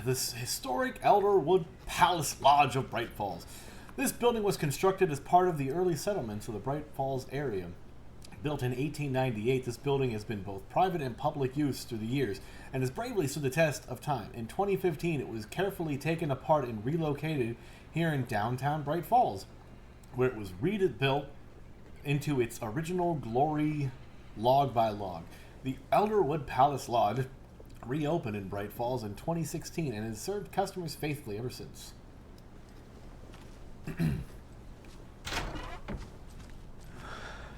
This historic Elderwood Palace Lodge of Bright Falls. This building was constructed as part of the early settlements of the Bright Falls area. Built in 1898, this building has been both private and public use through the years, and has bravely stood the test of time. In 2015, it was carefully taken apart and relocated here in downtown Bright Falls, where it was rebuilt into its original glory log by log. The Elderwood Palace Lodge reopened in Bright Falls in 2016 and has served customers faithfully ever since.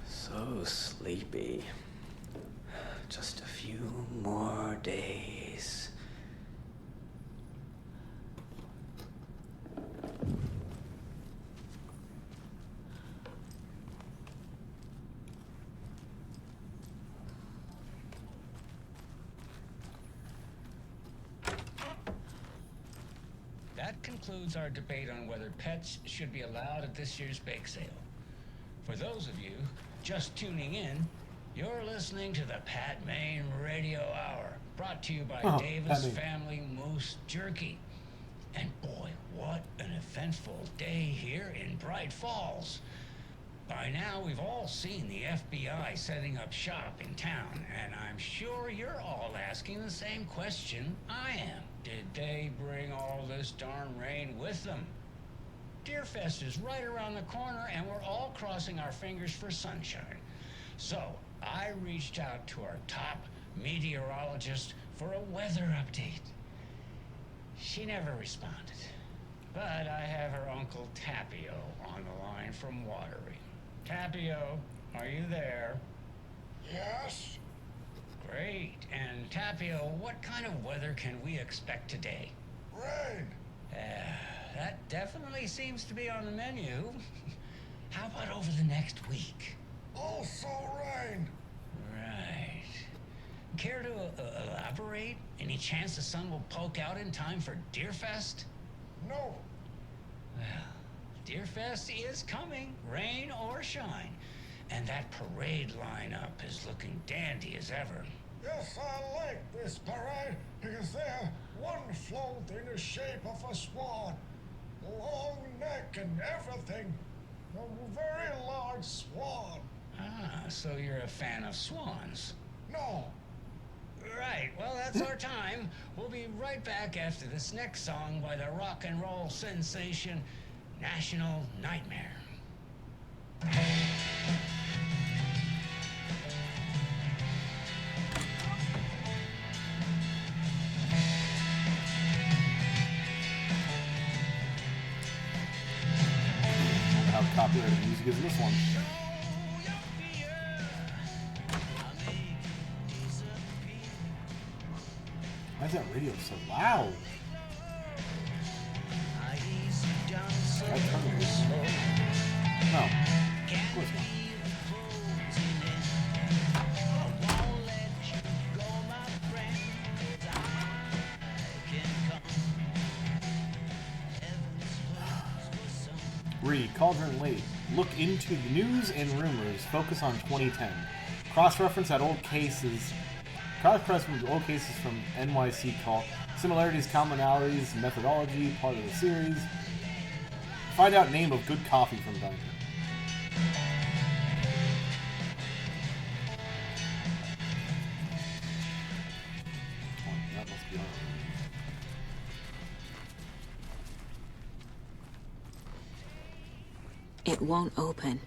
So sleepy. Just a few more days. That concludes our debate on whether pets should be allowed at this year's bake sale. For those of you just tuning in, you're listening to the Pat Maine Radio Hour, brought to you by Davis Family Moose Jerky. And boy, what an eventful day here in Bright Falls. By now, we've all seen the FBI setting up shop in town, and I'm sure you're all asking the same question I am. Did they bring all this darn rain with them? Deerfest is right around the corner, and we're all crossing our fingers for sunshine. So, I reached out to our top meteorologist for a weather update. She never responded. But I have her Uncle Tapio on the line from Watery. Tapio, are you there? Yes? Great. And Tapio, what kind of weather can we expect today? Rain. That definitely seems to be on the menu. How about over the next week? Also rain. Right. Care to elaborate? Any chance the sun will poke out in time for Deerfest? No. Well, Deerfest is coming, rain or shine. And that parade lineup is looking dandy as ever. Yes, I like this parade because they're one float in the shape of a swan. Long neck and everything. A very large swan. Ah, so you're a fan of swans. No. Right, well, that's our time. We'll be right back after this next song by the rock and roll sensation, National Nightmare. How copyrighted music is in this one. Why is that radio so loud? I turned it. No, of course not. Cauldron Lake. Look into the news and rumors. Focus on 2010. Cross-reference old cases from NYC Cult. Similarities, commonalities, methodology, part of the series. Find out name of good coffee from Dunker. Oh, that must be on. It won't open.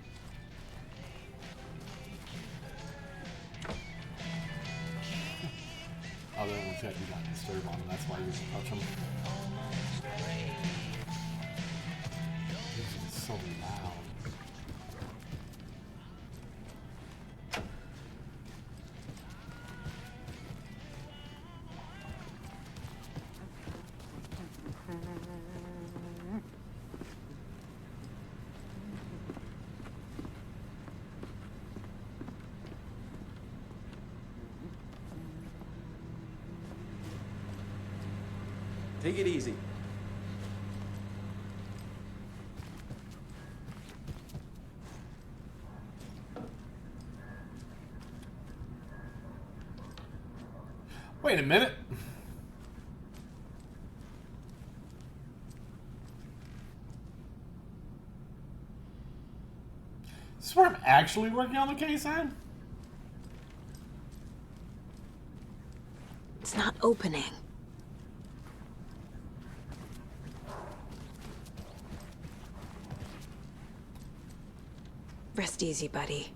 Oh, that looks like you got disturbed on him. That's why you didn't touch him. This is so loud. Take it easy. Wait a minute. This is where I'm actually working on the case at? It's not opening. Rest easy, buddy.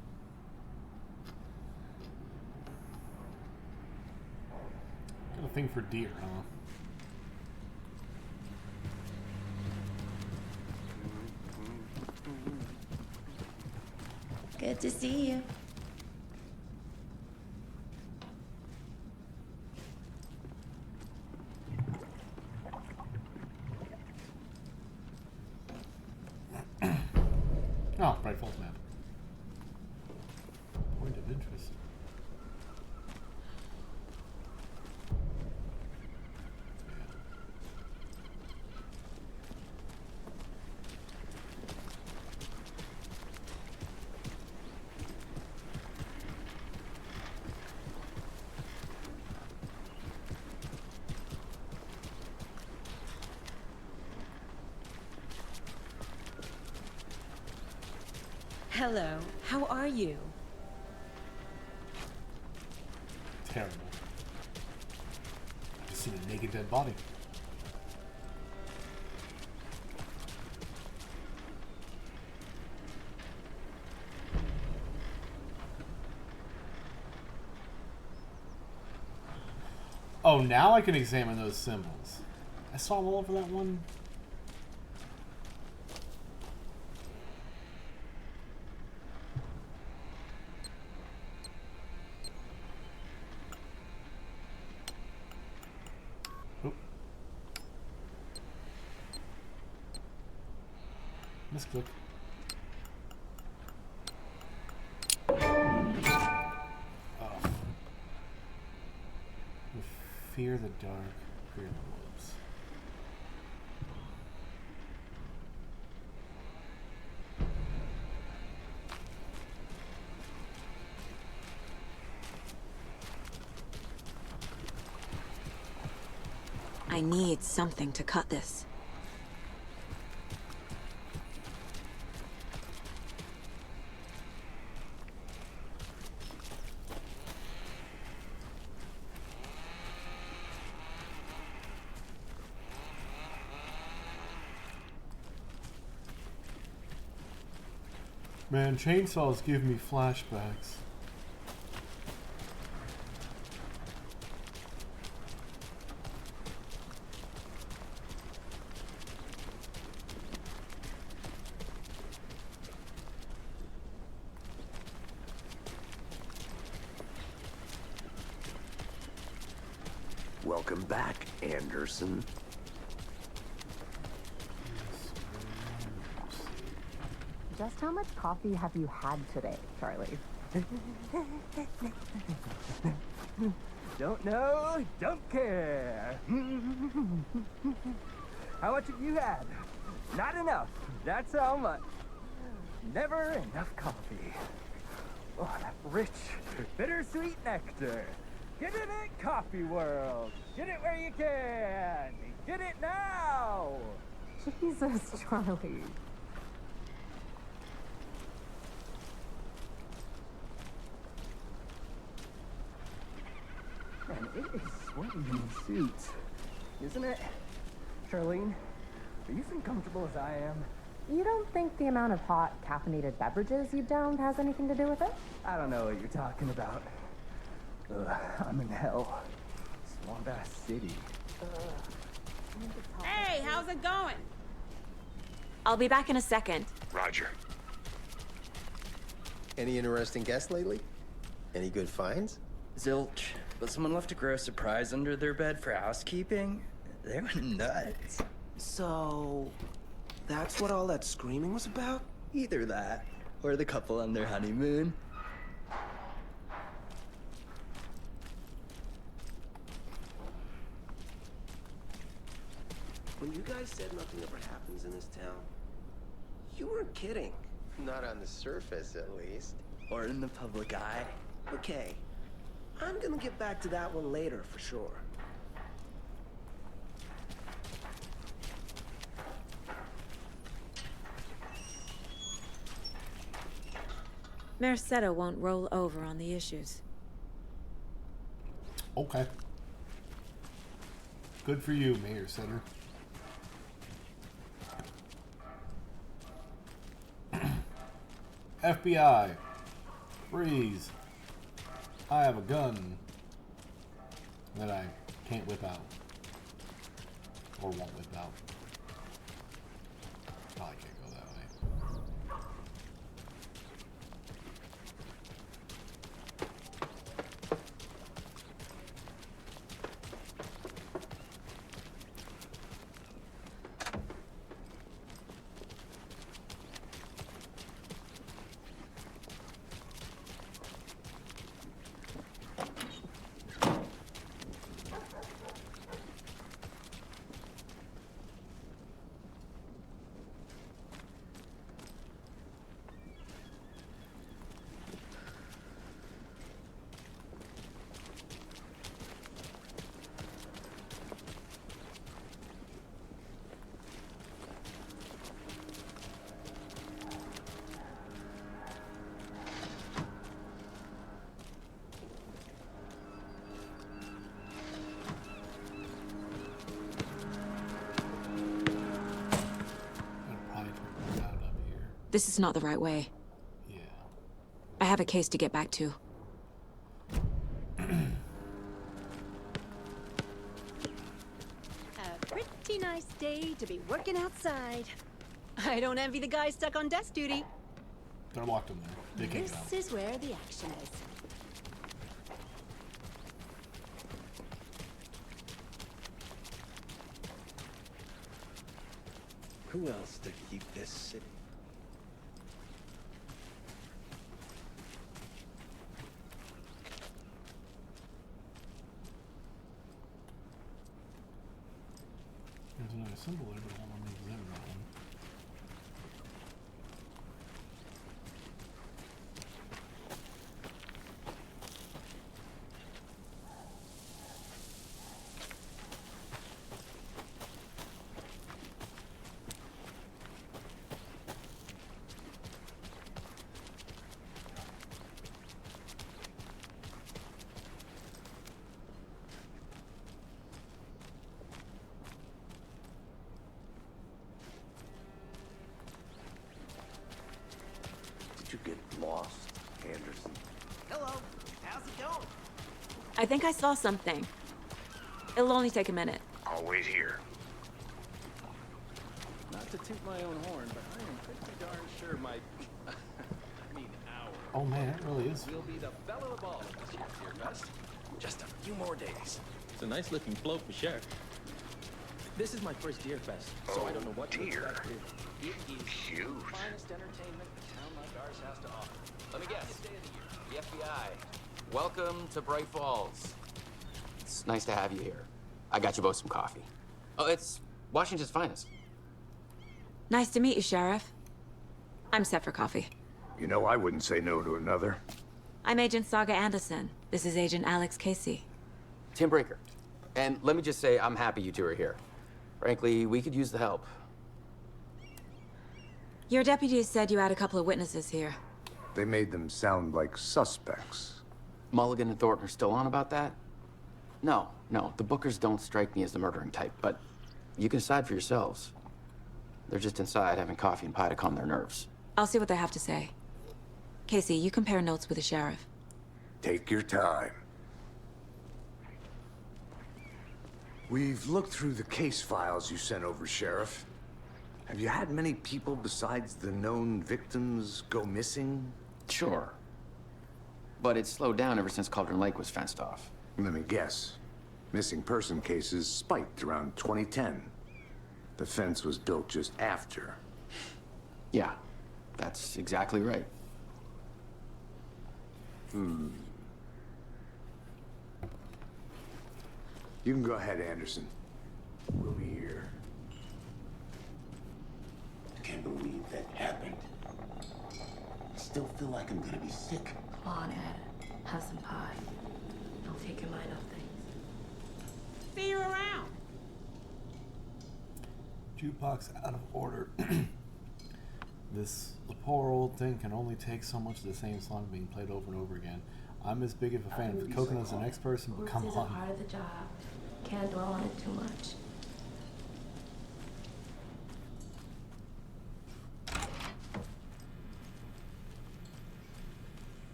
Got a thing for deer, huh? Good to see you. Oh, Bright Falls map. Point of interest. Hello, how are you? Terrible. I just seen a naked dead body. Oh, now I can examine those symbols. I saw them all over that one. Misclick. Oh. Fear the dark, fear the woods. I need something to cut this. Man, chainsaws give me flashbacks. Welcome back, Anderson. Just how much coffee have you had today, Charlie? Don't know, don't care. How much have you had? Not enough. That's how much. Never enough coffee. Oh, that rich, bittersweet nectar. Get it at Coffee World. Get it where you can. Get it now. Jesus, Charlie. Man, it is sweaty in these suits, isn't it? Charlene, are you as comfortable as I am? You don't think the amount of hot, caffeinated beverages you've downed has anything to do with it? I don't know what you're talking about. Ugh, I'm in hell. Swamp-ass city. Hey, how's it going? I'll be back in a second. Roger. Any interesting guests lately? Any good finds? Zilch, but someone left a gross surprise under their bed for housekeeping. They were nuts. So, that's what all that screaming was about? Either that, or the couple on their honeymoon. When you guys said nothing ever happens in this town, you weren't kidding. Not on the surface, at least. Or in the public eye. Okay, I'm gonna get back to that one later for sure. Mercado won't roll over on the issues. Okay. Good for you, Mayor Center. FBI. Freeze. I have a gun that I can't whip out. Or won't whip out. Probably can't go that way. This is not the right way. Yeah. I have a case to get back to. A pretty nice day to be working outside. I don't envy the guy stuck on desk duty. They're locked in there. They can't get out. This is where the action is. Who else to keep this city? There's another symbol there, but I don't know if there's that one. Did you get lost, Anderson? Hello, how's it going? I think I saw something. It'll only take a minute. I'll wait here. Not to toot my own horn, but I am pretty darn sure my... I mean, our... Oh man, it really is. We'll be the fellow of all this year's Beer Fest. Just a few more days. It's a nice looking float for sure. This is my first Deer Fest, so I don't know what to expect. It is huge. The finest entertainment a town like ours has to offer. Let me guess. The FBI. Welcome to Bright Falls. It's nice to have you here. I got you both some coffee. Oh, it's Washington's finest. Nice to meet you, Sheriff. I'm set for coffee. You know, I wouldn't say no to another. I'm Agent Saga Anderson. This is Agent Alex Casey. Tim Breaker. And let me just say, I'm happy you two are here. Frankly, we could use the help. Your deputies said you had a couple of witnesses here. They made them sound like suspects. Mulligan and Thornton are still on about that? No, the Bookers don't strike me as the murdering type, but you can decide for yourselves. They're just inside having coffee and pie to calm their nerves. I'll see what they have to say. Casey, you compare notes with the sheriff. Take your time. We've looked through the case files you sent over, Sheriff. Have you had many people besides the known victims go missing? Sure. But it's slowed down ever since Cauldron Lake was fenced off. Let me guess. Missing person cases spiked around 2010. The fence was built just after. Yeah, that's exactly right. You can go ahead, Anderson. We'll be here. I can't believe that happened. I still feel like I'm gonna be sick. Come on, Ed. Have some pie. I'll take your mind off things. See you around. Jukebox out of order. The poor old thing can only take so much of the same song being played over and over again. I'm as big of a fan of the Coconut as the next person, but come This is a on. part of the job. Can't dwell on it too much.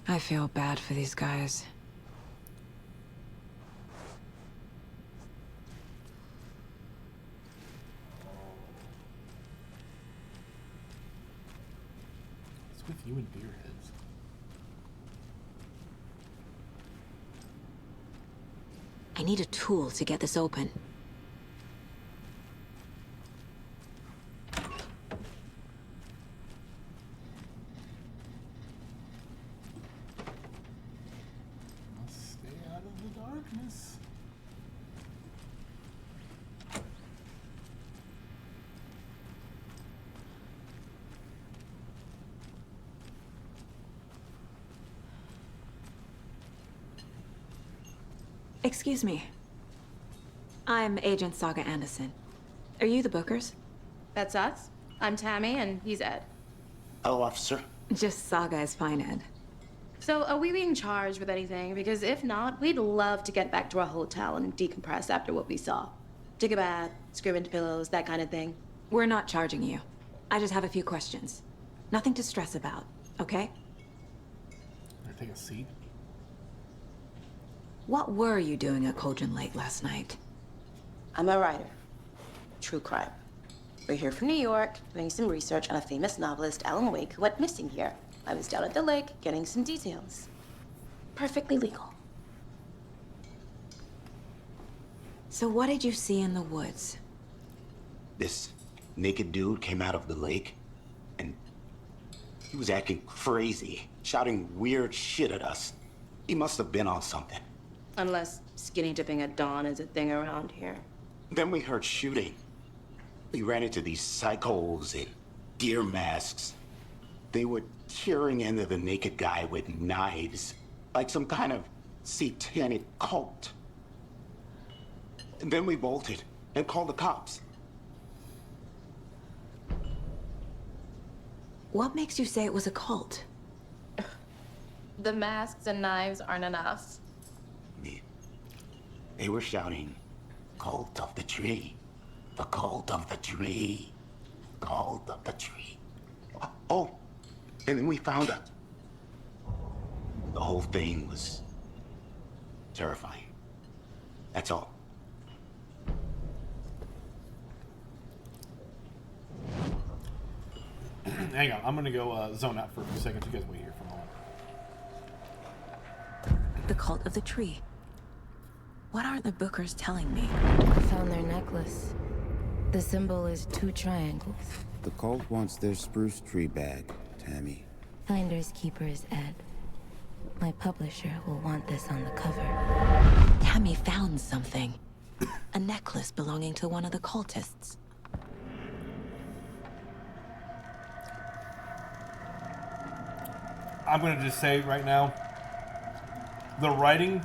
I feel bad for these guys. What's with you and beer heads? I need a tool to get this open. Must stay out of the darkness. Excuse me. I'm Agent Saga Anderson. Are you the Bookers? That's us. I'm Tammy, and he's Ed. Hello, officer. Just Saga is fine, Ed. So, are we being charged with anything? Because if not, we'd love to get back to our hotel and decompress after what we saw. Take a bath, scream into pillows, that kind of thing. We're not charging you. I just have a few questions. Nothing to stress about, okay? Can I take a seat? What were you doing at Cauldron Lake last night? I'm a writer. True crime. We're here from New York, doing some research on a famous novelist, Alan Wake, who went missing here. I was down at the lake, getting some details. Perfectly legal. So what did you see in the woods? This naked dude came out of the lake, and he was acting crazy, shouting weird shit at us. He must have been on something. Unless skinny dipping at dawn is a thing around here. Then we heard shooting. We ran into these psychos in deer masks. They were tearing into the naked guy with knives, like some kind of satanic cult. And then we bolted and called the cops. What makes you say it was a cult? The masks and knives aren't enough. They were shouting, "Cult of the tree, the cult of the tree, cult of the tree." Oh, and then we found out. The whole thing was terrifying. That's all. Hang on, I'm gonna go zone out for a few seconds. You guys wait here for a moment. The cult of the tree. What aren't the Bookers telling me? I found their necklace. The symbol is 2 triangles. The cult wants their spruce tree back, Tammy. Finders keepers, Ed. My publisher will want this on the cover. Tammy found something. A necklace belonging to one of the cultists. I'm gonna just say right now, the writing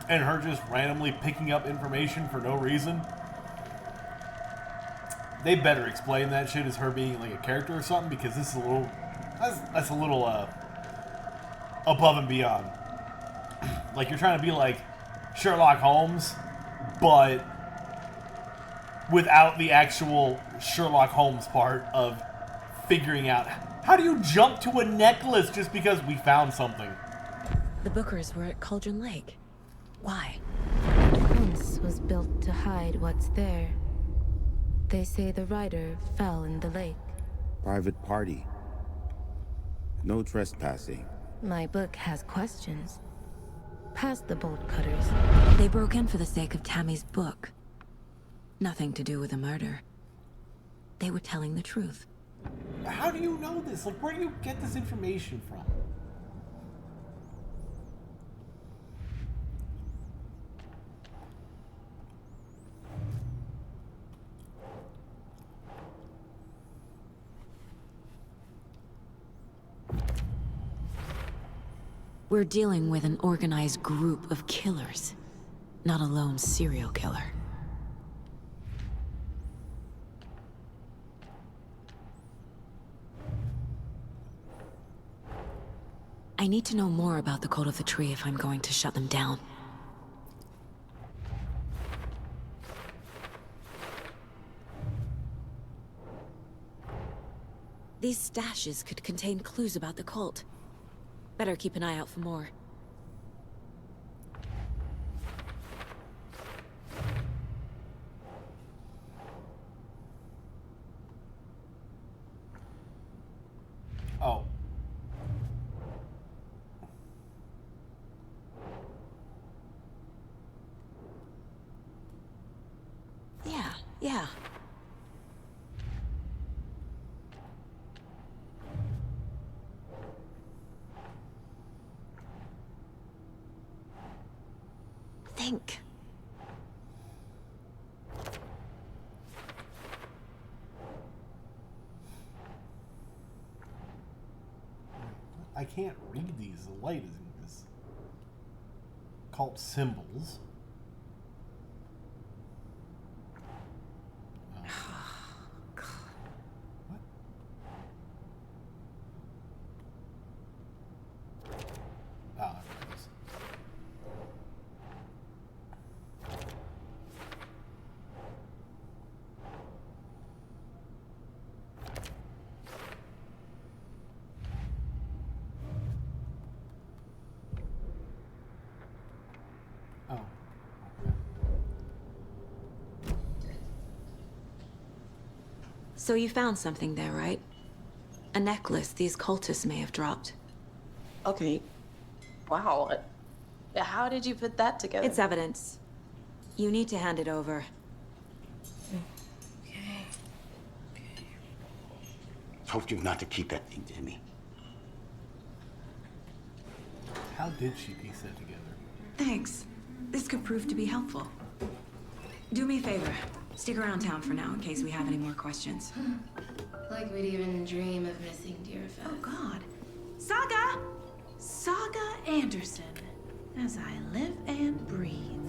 and her just randomly picking up information for no reason. They better explain that shit as her being like a character or something, because this is a little, that's a little above and beyond. Like you're trying to be like Sherlock Holmes, but without the actual Sherlock Holmes part of figuring out how do you jump to a necklace just because we found something. The Bookers were at Cauldron Lake. Why? The fence was built to hide what's there. They say the rider fell in the lake. Private party. No trespassing. My book has questions. Past the bolt cutters. They broke in for the sake of Tammy's book. Nothing to do with a murder. They were telling the truth. How do you know this? Like, where do you get this information from? We're dealing with an organized group of killers, not a lone serial killer. I need to know more about the Cult of the Tree if I'm going to shut them down. These stashes could contain clues about the cult. Better keep an eye out for more. Oh. Yeah. Think. I can't read these. The light is in this. Cult symbols. So you found something there, right? A necklace these cultists may have dropped. Okay. Wow. How did you put that together? It's evidence. You need to hand it over. Told you not to keep that thing to me. How did she piece that together? Thanks. This could prove to be helpful. Do me a favor. Stick around town for now in case we have any more questions. Like we'd even dream of missing Deerfest. Oh, God. Saga! Saga Anderson. As I live and breathe.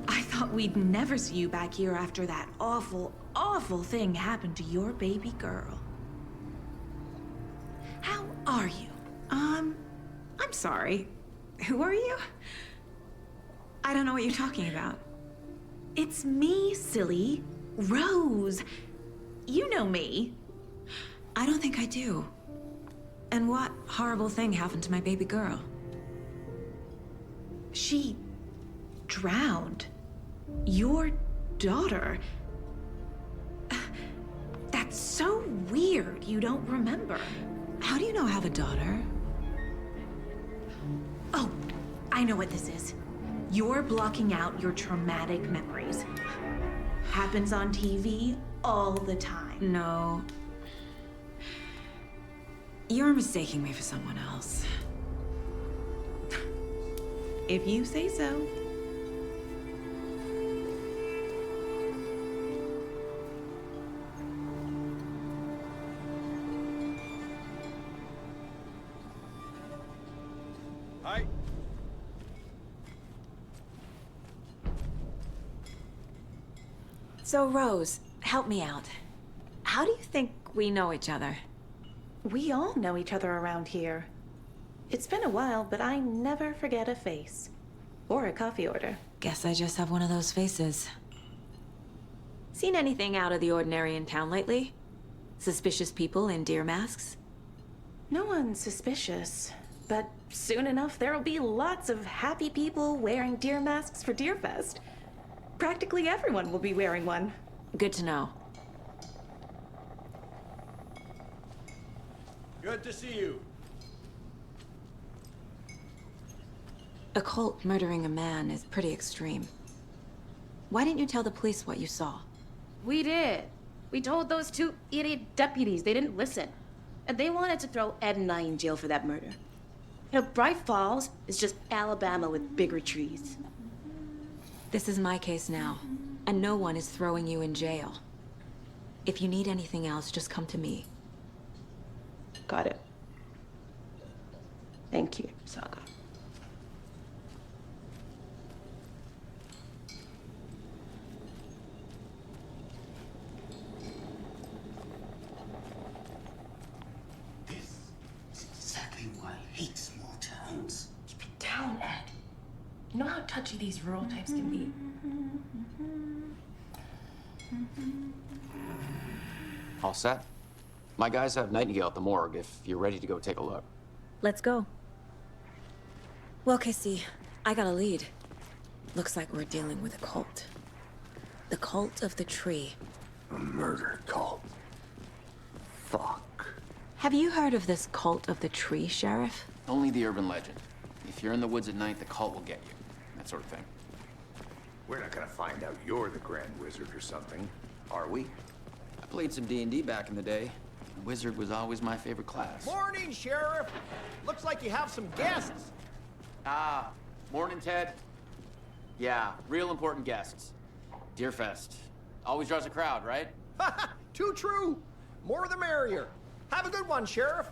I thought we'd never see you back here after that awful, awful thing happened to your baby girl. How are you? I'm sorry. Who are you? I don't know what you're talking about. It's me, silly. Rose. You know me. I don't think I do. And what horrible thing happened to my baby girl? She drowned. Your daughter. That's so weird you don't remember. How do you know I have a daughter? Oh, I know what this is. You're blocking out your traumatic memories. Happens on TV all the time. No. You're mistaking me for someone else. If you say so. Hi. So, Rose, help me out. How do you think we know each other? We all know each other around here. It's been a while, but I never forget a face. Or a coffee order. Guess I just have one of those faces. Seen anything out of the ordinary in town lately? Suspicious people in deer masks? No one's suspicious. But soon enough, there'll be lots of happy people wearing deer masks for Deerfest. Practically everyone will be wearing one. Good to know. Good to see you. A cult murdering a man is pretty extreme. Why didn't you tell the police what you saw? We did. We told those two idiot deputies. They didn't listen. And they wanted to throw Ed and I in jail for that murder. You know, Bright Falls is just Alabama with bigger trees. This is my case now, and no one is throwing you in jail. If you need anything else, just come to me. Got it. Thank you, Saga. This is exactly why I hate small towns. Keep it down, Ed. You know how touchy these rural types can be. All set? My guys have Nightingale at the morgue if you're ready to go take a look. Let's go. Well, Casey, I got a lead. Looks like we're dealing with a cult. The cult of the tree. A murder cult. Fuck. Have you heard of this cult of the tree, Sheriff? Only the urban legend. If you're in the woods at night, the cult will get you. That sort of thing. We're not gonna find out you're the Grand Wizard or something, are we? I played some D&D back in the day. Wizard was always my favorite class. Morning, Sheriff. Looks like you have some guests. Ah, morning, Ted. Yeah, real important guests. Deerfest. Always draws a crowd, right? Too true. More the merrier. Have a good one, Sheriff.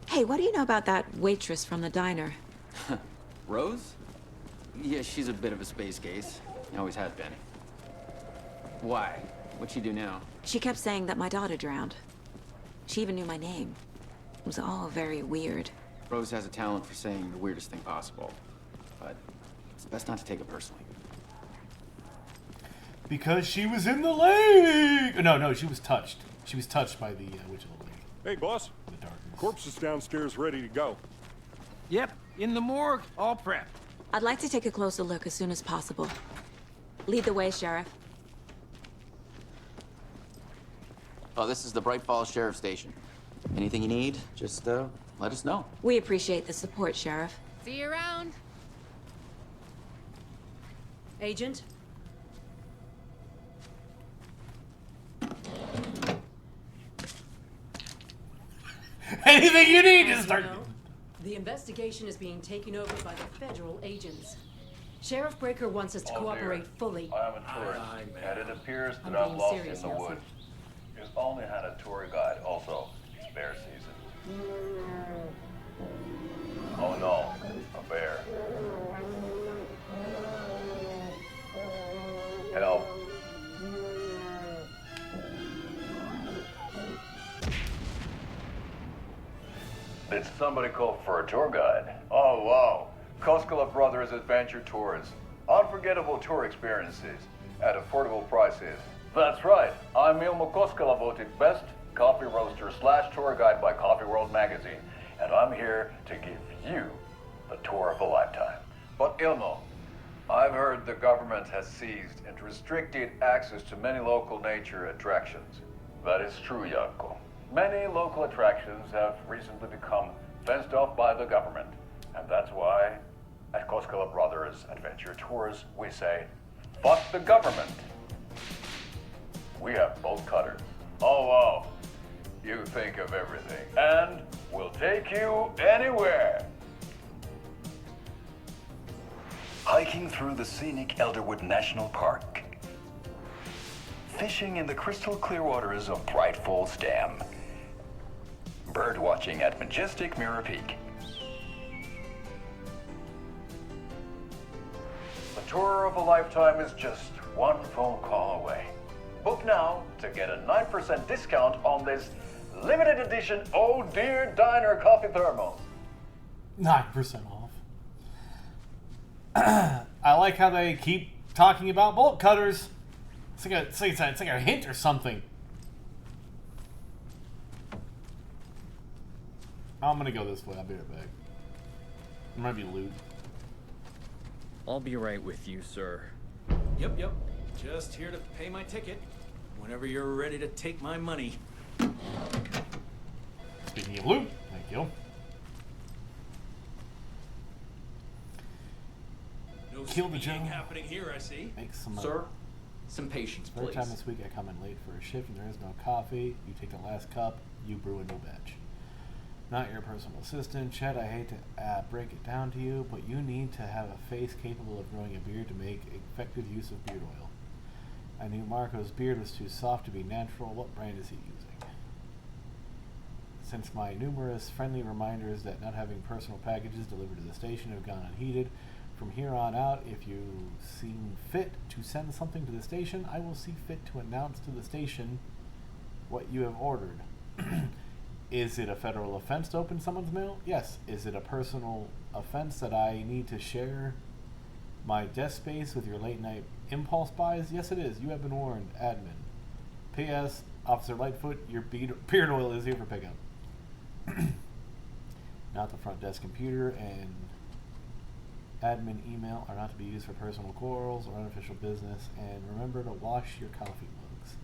Hey, what do you know about that waitress from the diner? Rose? Yeah, she's a bit of a space case. Always has been. Why? What'd she do now? She kept saying that my daughter drowned. She even knew my name. It was all very weird. Rose has a talent for saying the weirdest thing possible. But it's best not to take it personally. Because she was in the lake! No, she was touched. She was touched by the Witch of the Lake. Hey, boss. The darkness. Corpse is downstairs ready to go. Yep, in the morgue, all prepped. I'd like to take a closer look as soon as possible. Lead the way, Sheriff. Oh, this is the Bright Falls Sheriff Station. Anything you need, just let us know. We appreciate the support, Sheriff. See you around. Agent? Anything you need, just start. The investigation is being taken over by the federal agents. Sheriff Breaker wants us to cooperate fully. I am a tourist, and it appears that I'm I'm being lost serious, in the Nelson. woods. He's only had a tour guide, also bear season. Oh no, a bear. Help. Did somebody call for a tour guide? Oh wow, Koskela Brothers Adventure Tours. Unforgettable tour experiences at affordable prices. That's right, I'm Ilmo Koskela, voted best coffee roaster / tour guide by Coffee World magazine, and I'm here to give you the tour of a lifetime. But Ilmo, I've heard the government has seized and restricted access to many local nature attractions. That is true, Janko. Many local attractions have recently become fenced off by the government, and that's why at Koskela Brothers Adventure Tours we say, fuck the government. We have bolt cutters. Oh wow, you think of everything, and we'll take you anywhere. Hiking through the scenic Elderwood National Park. Fishing in the crystal clear waters of Bright Falls Dam. Bird watching at majestic Mirror Peak. The tour of a lifetime is just one phone call away. Book now to get a 9% discount on this limited edition Oh Dear Diner coffee thermos. 9% off. I like how they keep talking about bolt cutters. It's like a hint or something. I'm gonna go this way. I'll be right back. There might be loot. I'll be right with you, sir. Yep. Just here to pay my ticket. Whenever you're ready to take my money. Speaking of loot, thank you. No Kill the speeding general. happening here, I see. Make some Sir, some patience, Third please. time this week I come in late for a shift and there is no coffee. You take the last cup, you brew a new batch. Not your personal assistant. Chet, I hate to break it down to you, but you need to have a face capable of growing a beard to make effective use of beard oil. I knew Marco's beard was too soft to be natural. What brand is he using? Since my numerous friendly reminders that not having personal packages delivered to the station have gone unheeded, from here on out, if you seem fit to send something to the station, I will see fit to announce to the station what you have ordered. Is it a federal offense to open someone's mail? Yes. Is it a personal offense that I need to share my desk space with your late-night impulse buys? Yes, it is. You have been warned, admin. P.S. Officer Lightfoot, your beard oil is here for pickup. Not the front desk computer and admin email are not to be used for personal quarrels or unofficial business. And remember to wash your coffee mugs.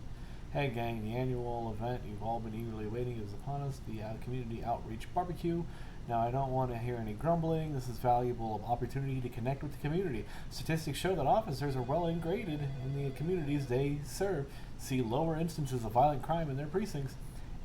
Hey gang, the annual event you've all been eagerly waiting is upon us, the community outreach barbecue. Now I don't want to hear any grumbling. This is valuable opportunity to connect with the community. Statistics show that officers are well integrated in the communities they serve, see lower instances of violent crime in their precincts,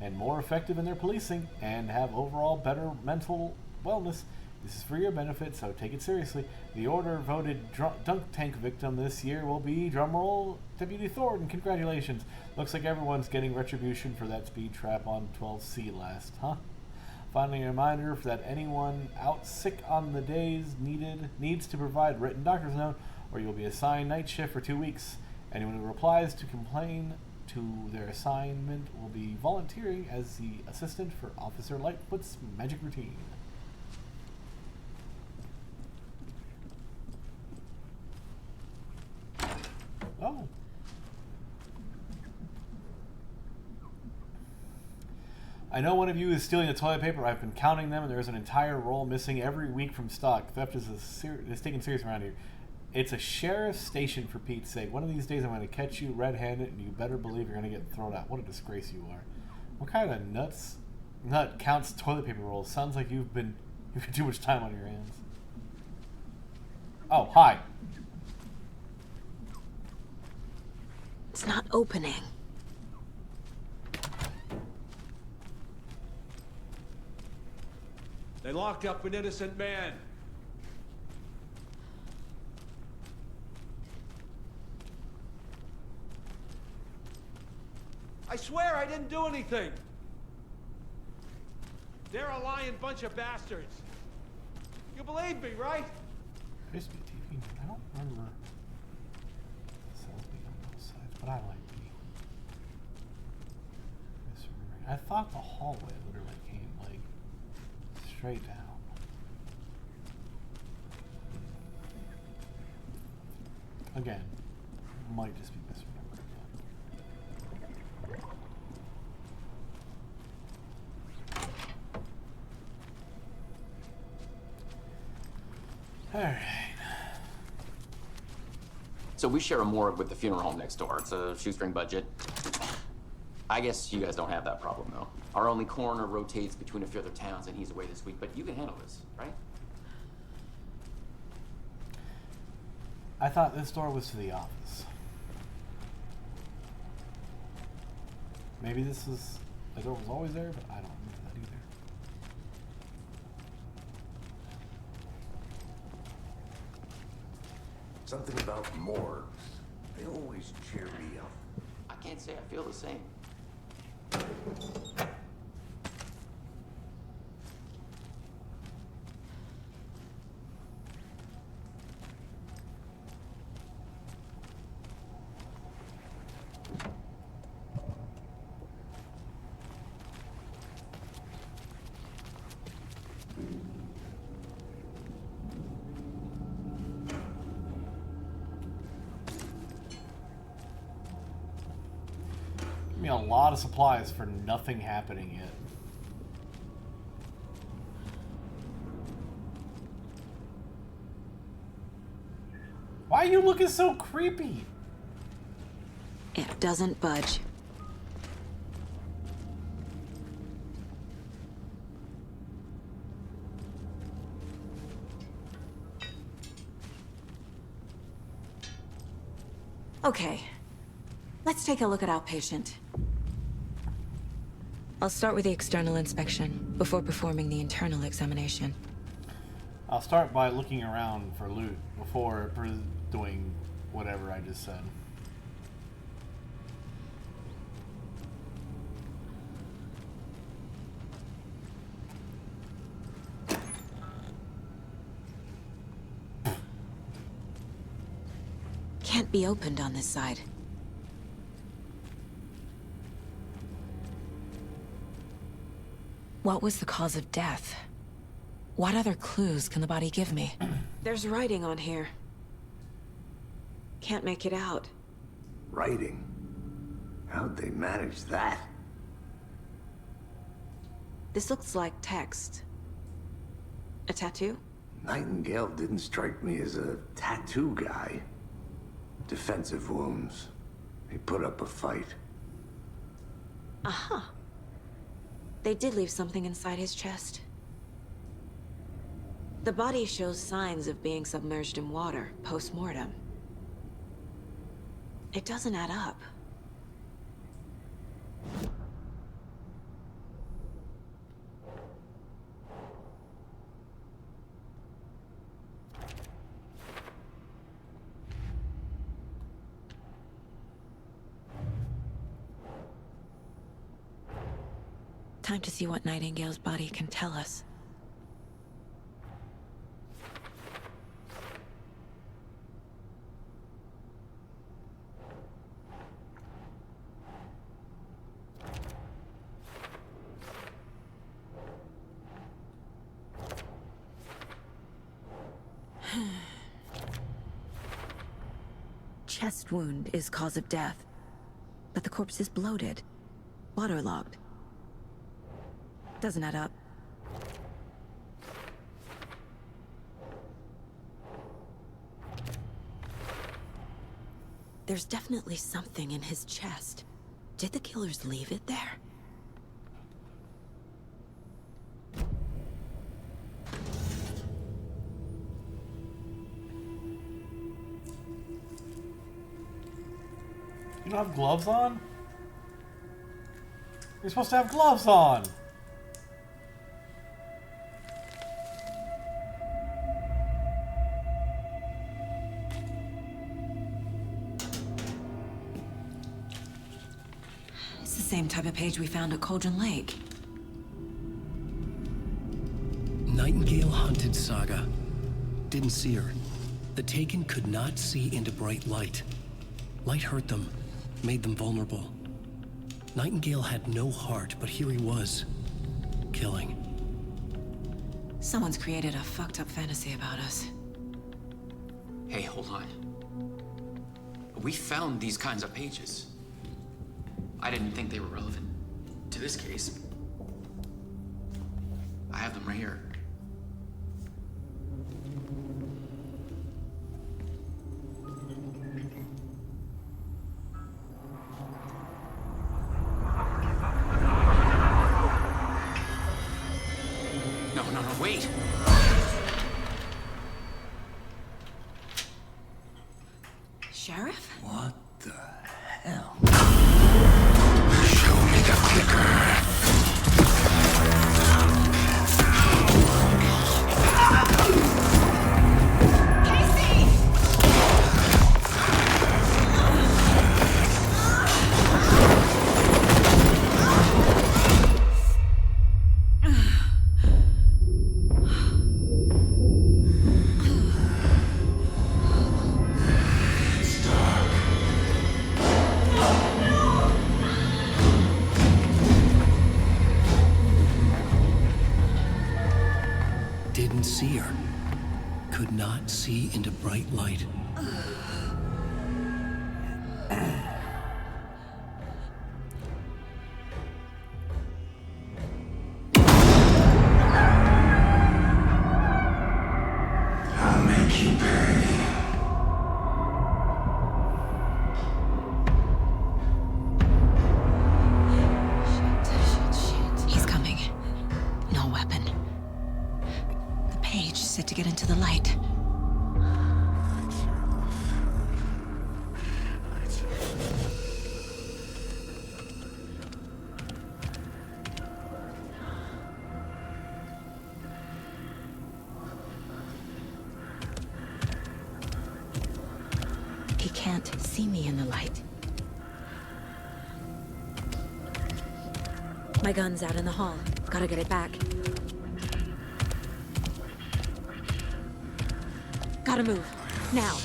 and more effective in their policing, and have overall better mental wellness. This is for your benefit, so take it seriously. The Order voted dunk tank victim this year will be, drumroll, Deputy Thornton. Congratulations. Looks like everyone's getting retribution for that speed trap on 12C last, huh? Finally, a reminder that anyone out sick on the days needs to provide written doctor's note, or you'll be assigned night shift for 2 weeks. Anyone who replies to complain to their assignment will be volunteering as the assistant for Officer Lightfoot's magic routine. Oh. I know one of you is stealing the toilet paper. I've been counting them, and there's an entire roll missing every week from stock. Theft is taken serious around here. It's a sheriff's station, for Pete's sake. One of these days I'm going to catch you red-handed, and you better believe you're going to get thrown out. What a disgrace you are. What kind of nut counts toilet paper rolls? Sounds like you've got too much time on your hands. Oh, hi. It's not opening. They locked up an innocent man. I swear I didn't do anything. They're a lying bunch of bastards. You believe me, right? There used to be a TV. I don't remember cells being on both sides, but I like the. I thought the hallway literally came like straight down. Again, might just be misremembering that. Alright. So we share a morgue with the funeral home next door. It's a shoestring budget. I guess you guys don't have that problem, though. Our only coroner rotates between a few other towns, and he's away this week, but you can handle this, right? I thought this door was to the office. Maybe the door was always there, but I don't remember that either. Something about morgues. They always cheer me up. I can't say I feel the same. A lot of supplies for nothing happening yet. Why are you looking so creepy? It doesn't budge. Okay. Let's take a look at outpatient. I'll start with the external inspection before performing the internal examination. I'll start by looking around for loot before doing whatever I just said. Can't be opened on this side. What was the cause of death? What other clues can the body give me? There's writing on here. Can't make it out. Writing? How'd they manage that? This looks like text. A tattoo? Nightingale didn't strike me as a tattoo guy. Defensive wounds. He put up a fight. Aha. They did leave something inside his chest. The body shows signs of being submerged in water, post-mortem. It doesn't add up. Time to see what Nightingale's body can tell us. Chest wound is cause of death, but the corpse is bloated, waterlogged. Doesn't add up. There's definitely something in his chest. Did the killers leave it there? You don't have gloves on? You're supposed to have gloves on! It's the same type of page we found at Cauldron Lake. Nightingale hunted Saga. Didn't see her. The Taken could not see into bright light. Light hurt them, made them vulnerable. Nightingale had no heart, but here he was, killing. Someone's created a fucked up fantasy about us. Hey, hold on. We found these kinds of pages. I didn't think they were relevant to this case. I have them right here. No, wait! Sheriff? What the hell? Show me the clicker. Didn't see her. Could not see into bright light. I'll make you pay. He's coming. No weapon. The page said to get into the light. He can't see me in the light. My gun's out in the hall. Gotta get it back. Gotta move. Now.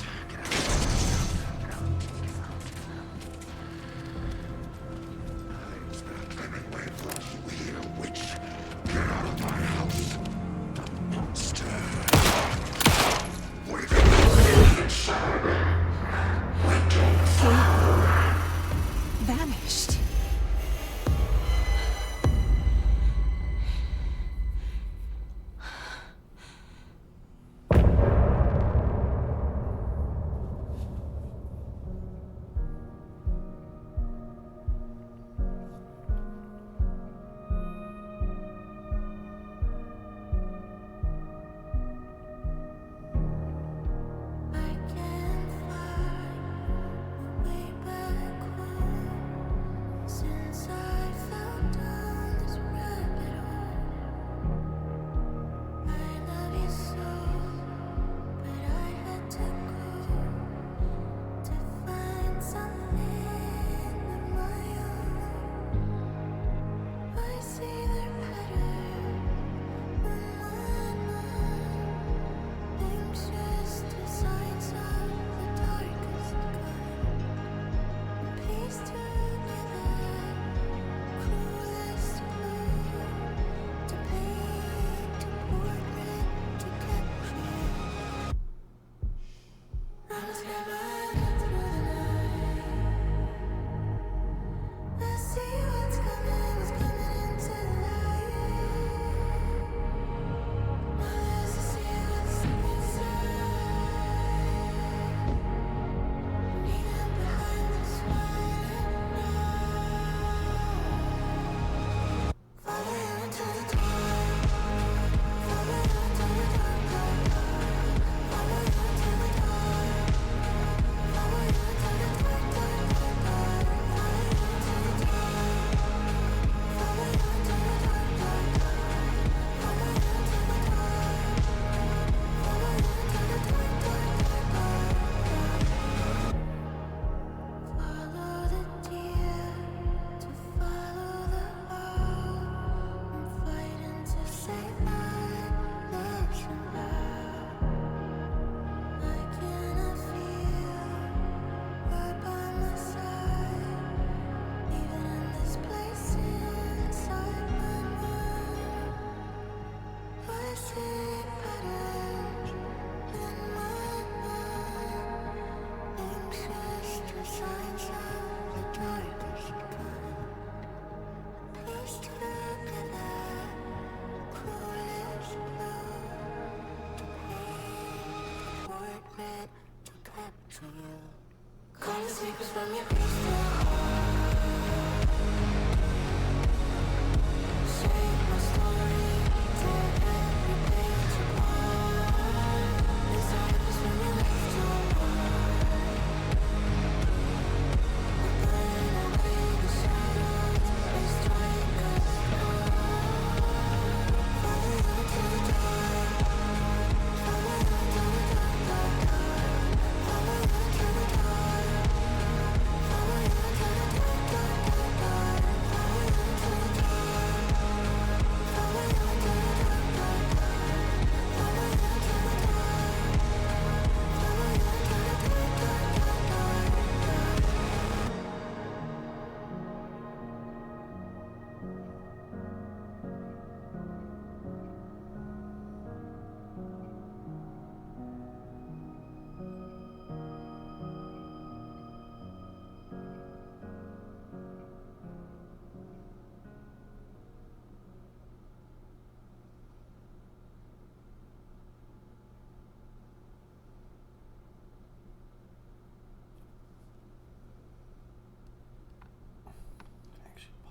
Call the sleepers from your crystal.